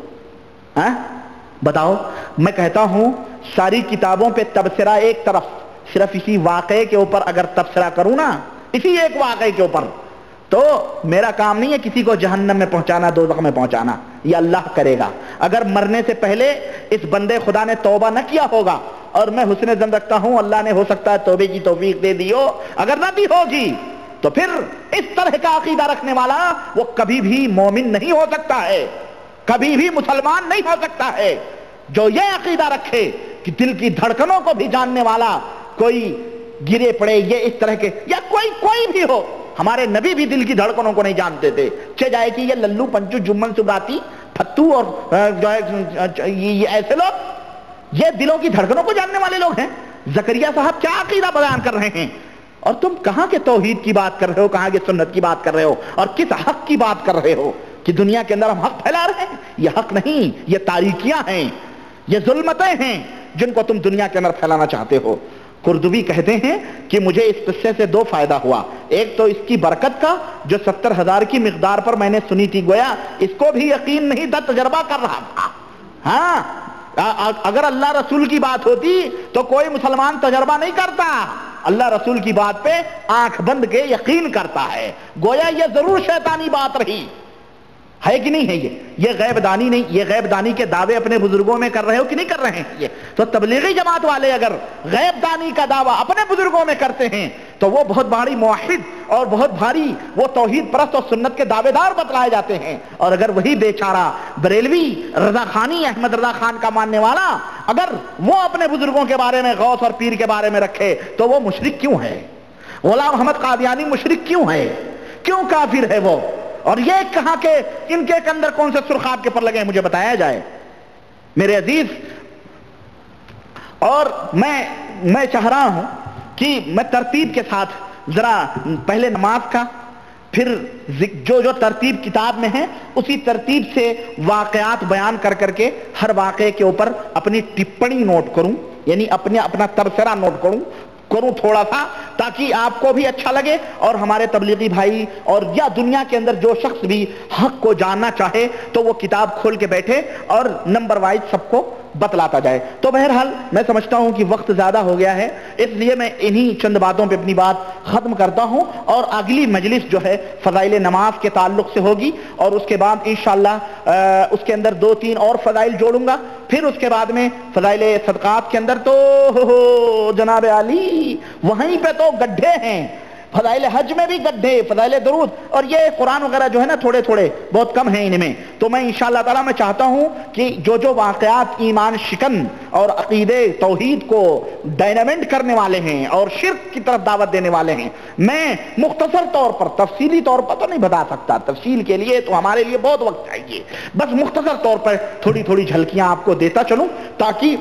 B: بتاؤ. میں کہتا ہوں ساری کتابوں پہ تبصرہ ایک طرف, صرف اسی واقعے کے اوپر اگر تبصرہ کروں نا, اسی ایک واقعے کے اوپر, تو میرا کام نہیں ہے کسی کو جہنم میں پہنچانا, دوزخ میں پہنچانا, یہ اللہ کرے گا. اگر مرنے سے پہلے اس بندے خدا نے توبہ نہ کیا ہوگا, اور میں حسن ظن رکھتا ہوں اللہ نے ہو سکتا ہے توبے کی توفیق دے دی ہو, اگر نہ دی ہوگی تو پھر اس طرح کا عقیدہ رکھنے والا وہ کبھی بھی مومن نہیں ہو سکتا ہے, کبھی بھی مسلمان نہیں ہو سکتا ہے. جو یہ عقیدہ رکھے کہ دل کی دھڑکنوں کو بھی جاننے والا کوئی گرے پڑے, یہ اس طرح کے, یا کوئی بھی ہو, ہمارے نبی بھی دل کی دھڑکنوں کو نہیں جانتے تھے. جائے کہ یہ للو پنچو جمن سبراتی پھتو اور جو ہے یہ ایسے لوگ, یہ دلوں کی دھڑکنوں کو جاننے والے لوگ ہیں. زکریا صاحب کیا عقیدہ بیان کر رہے ہیں, اور تم کہاں کے توحید کی بات کر رہے ہو, کہاں کے سنت کی بات کر رہے ہو, اور کس حق کی بات کر رہے ہو؟ کہ دنیا کے اندر ہم حق پھیلا رہے ہیں. یہ حق نہیں، یہ تاریکیاں ہیں، یہ ظلمتیں ہیں جن کو تم دنیا کے اندر پھیلانا چاہتے ہو. قرطبی کہتے ہیں کہ مجھے اس قصے سے دو فائدہ ہوا. ایک تو اس کی برکت کا جو 70,000 کی مقدار پر میں نے سنی تھی، گویا اس کو بھی یقین نہیں تھا، تجربہ کر رہا تھا. ہاں، اگر اللہ رسول کی بات ہوتی تو کوئی مسلمان تجربہ نہیں کرتا، اللہ رسول کی بات پہ آنکھ بند کے یقین کرتا ہے. گویا یہ ضرور شیطانی بات رہی ہے کہ نہیں ہے. یہ غیب دانی نہیں، یہ غیب دانی کے دعوے اپنے بزرگوں میں کر رہے ہو کہ نہیں کر رہے ہیں؟ یہ تو تبلیغی جماعت والے اگر غیب دانی کا دعویٰ اپنے بزرگوں میں کرتے ہیں تو وہ بہت بڑی موحد اور بہت بھاری وہ توحید پرست اور سنت کے دعوے دار بتلائے جاتے ہیں. اور اگر وہی بیچارہ بریلوی رضا خانی، احمد رضا خان کا ماننے والا، اگر وہ اپنے بزرگوں کے بارے میں، غوث اور پیر کے بارے میں رکھے تو وہ مشرک کیوں ہے؟ غلام احمد قادیانی مشرک کیوں ہے؟ کیوں کافر ہے وہ؟ اور یہ کہاں کہ ان کے اندر کون سے سرخاب کے پر لگے ہیں، مجھے بتایا جائے میرے عزیز. اور میں چاہ رہا ہوں کہ میں ترتیب کے ساتھ ذرا پہلے نماز کا، پھر جو ترتیب کتاب میں ہے اسی ترتیب سے واقعات بیان کر کے ہر واقعے کے اوپر اپنی ٹپڑی نوٹ کروں، یعنی اپنا تبصرہ نوٹ کروں تھوڑا سا، تاکہ آپ کو بھی اچھا لگے اور ہمارے تبلیغی بھائی اور یا دنیا کے اندر جو شخص بھی حق کو جاننا چاہے تو وہ کتاب کھول کے بیٹھے اور نمبر وائز سب کو بتلاتا جائے. تو بہرحال میں سمجھتا ہوں کہ وقت زیادہ ہو گیا ہے، اس لیے میں انہی چند باتوں پہ اپنی بات ختم کرتا ہوں. اور اگلی مجلس جو ہے فضائل نماز کے تعلق سے ہوگی، اور اس کے بعد انشاءاللہ اس کے اندر 2-3 اور فضائل جوڑوں گا. پھر اس کے بعد میں فضائل صدقات کے اندر تو جناب علی وہیں پہ تو گڈھے ہیں، فضائل حج میں بھی گڈھے، فضائل درود، اور یہ قرآن وغیرہ جو ہے نا تھوڑے بہت کم ہیں ان میں. تو میں انشاءاللہ تعالی میں چاہتا ہوں کہ جو واقعات ایمان شکن اور عقیدے توحید کو ڈائنامنٹ کرنے والے ہیں اور شرک کی طرف دعوت دینے والے ہیں، میں مختصر طور پر، تفصیلی طور پر تو نہیں بتا سکتا، تفصیل کے لیے تو ہمارے لیے بہت وقت چاہیے، بس مختصر طور پر تھوڑی جھلکیاں آپ کو دیتا چلوں تاکہ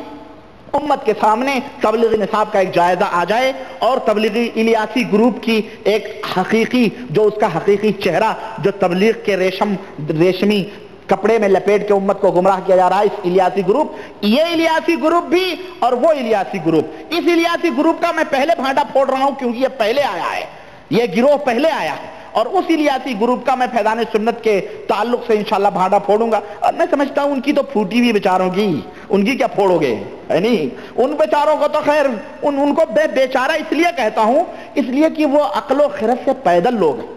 B: امت کے سامنے تبلیغی نصاب کا ایک جائزہ آ جائے اور تبلیغی الیاسی گروپ کی ایک حقیقی، جو اس کا حقیقی چہرہ جو تبلیغ کے ریشمی کپڑے میں لپیٹ کے امت کو گمراہ کیا جا رہا ہے، اس الیاسی گروپ، یہ الیاسی گروپ بھی اور وہ الیاسی گروپ، اس الیاسی گروپ کا میں پہلے بھانڈا پھوڑ رہا ہوں کیونکہ یہ پہلے آیا ہے، یہ گروہ پہلے آیا ہے، اور اس الیاسی گروپ کا میں فیضان سنت کے تعلق سے انشاءاللہ بھانڈا پھوڑوں گا. اور میں سمجھتا ہوں ان کی تو پھوٹی بھی بیچاروں کی، ان کی کیا پھوڑو گے؟ نہیں، ان بیچاروں کو تو خیر ان کو بیچارہ اس لیے کہتا ہوں، اس لیے کہ وہ عقل و خرد سے پیدل لوگ ہیں.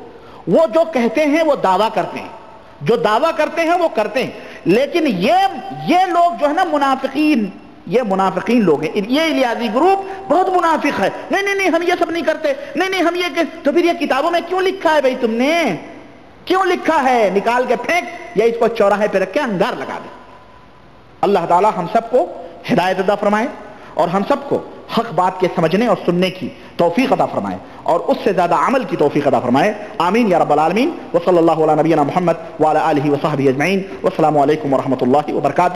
B: وہ جو کہتے ہیں وہ دعویٰ کرتے ہیں، جو دعویٰ کرتے ہیں وہ کرتے ہیں، لیکن یہ لوگ جو ہے نا منافقین، یہ منافقین لوگ ہیں. یہ الیاسی گروپ بہت منافق ہے. نہیں ہم یہ سب نہیں کرتے، نہیں ہم یہ تو پھر یہ کتابوں میں کیوں لکھا ہے بھائی؟ تم نے کیوں لکھا ہے؟ نکال کے پھینک یا اس کو چوراہے پہ رکھ کے انگار لگا دے. اللہ تعالی ہم سب کو ہدایت عطا فرمائے اور ہم سب کو حق بات کے سمجھنے اور سننے کی توفیق عطا فرمائے اور اس سے زیادہ عمل کی توفیق عطا فرمائے. آمین یا رب العالمین. وصلی اللہ علی نبینا محمد وعلی آلہ وصحبہ اجمعین. والسلام علیکم ورحمۃ اللہ وبرکاتہ.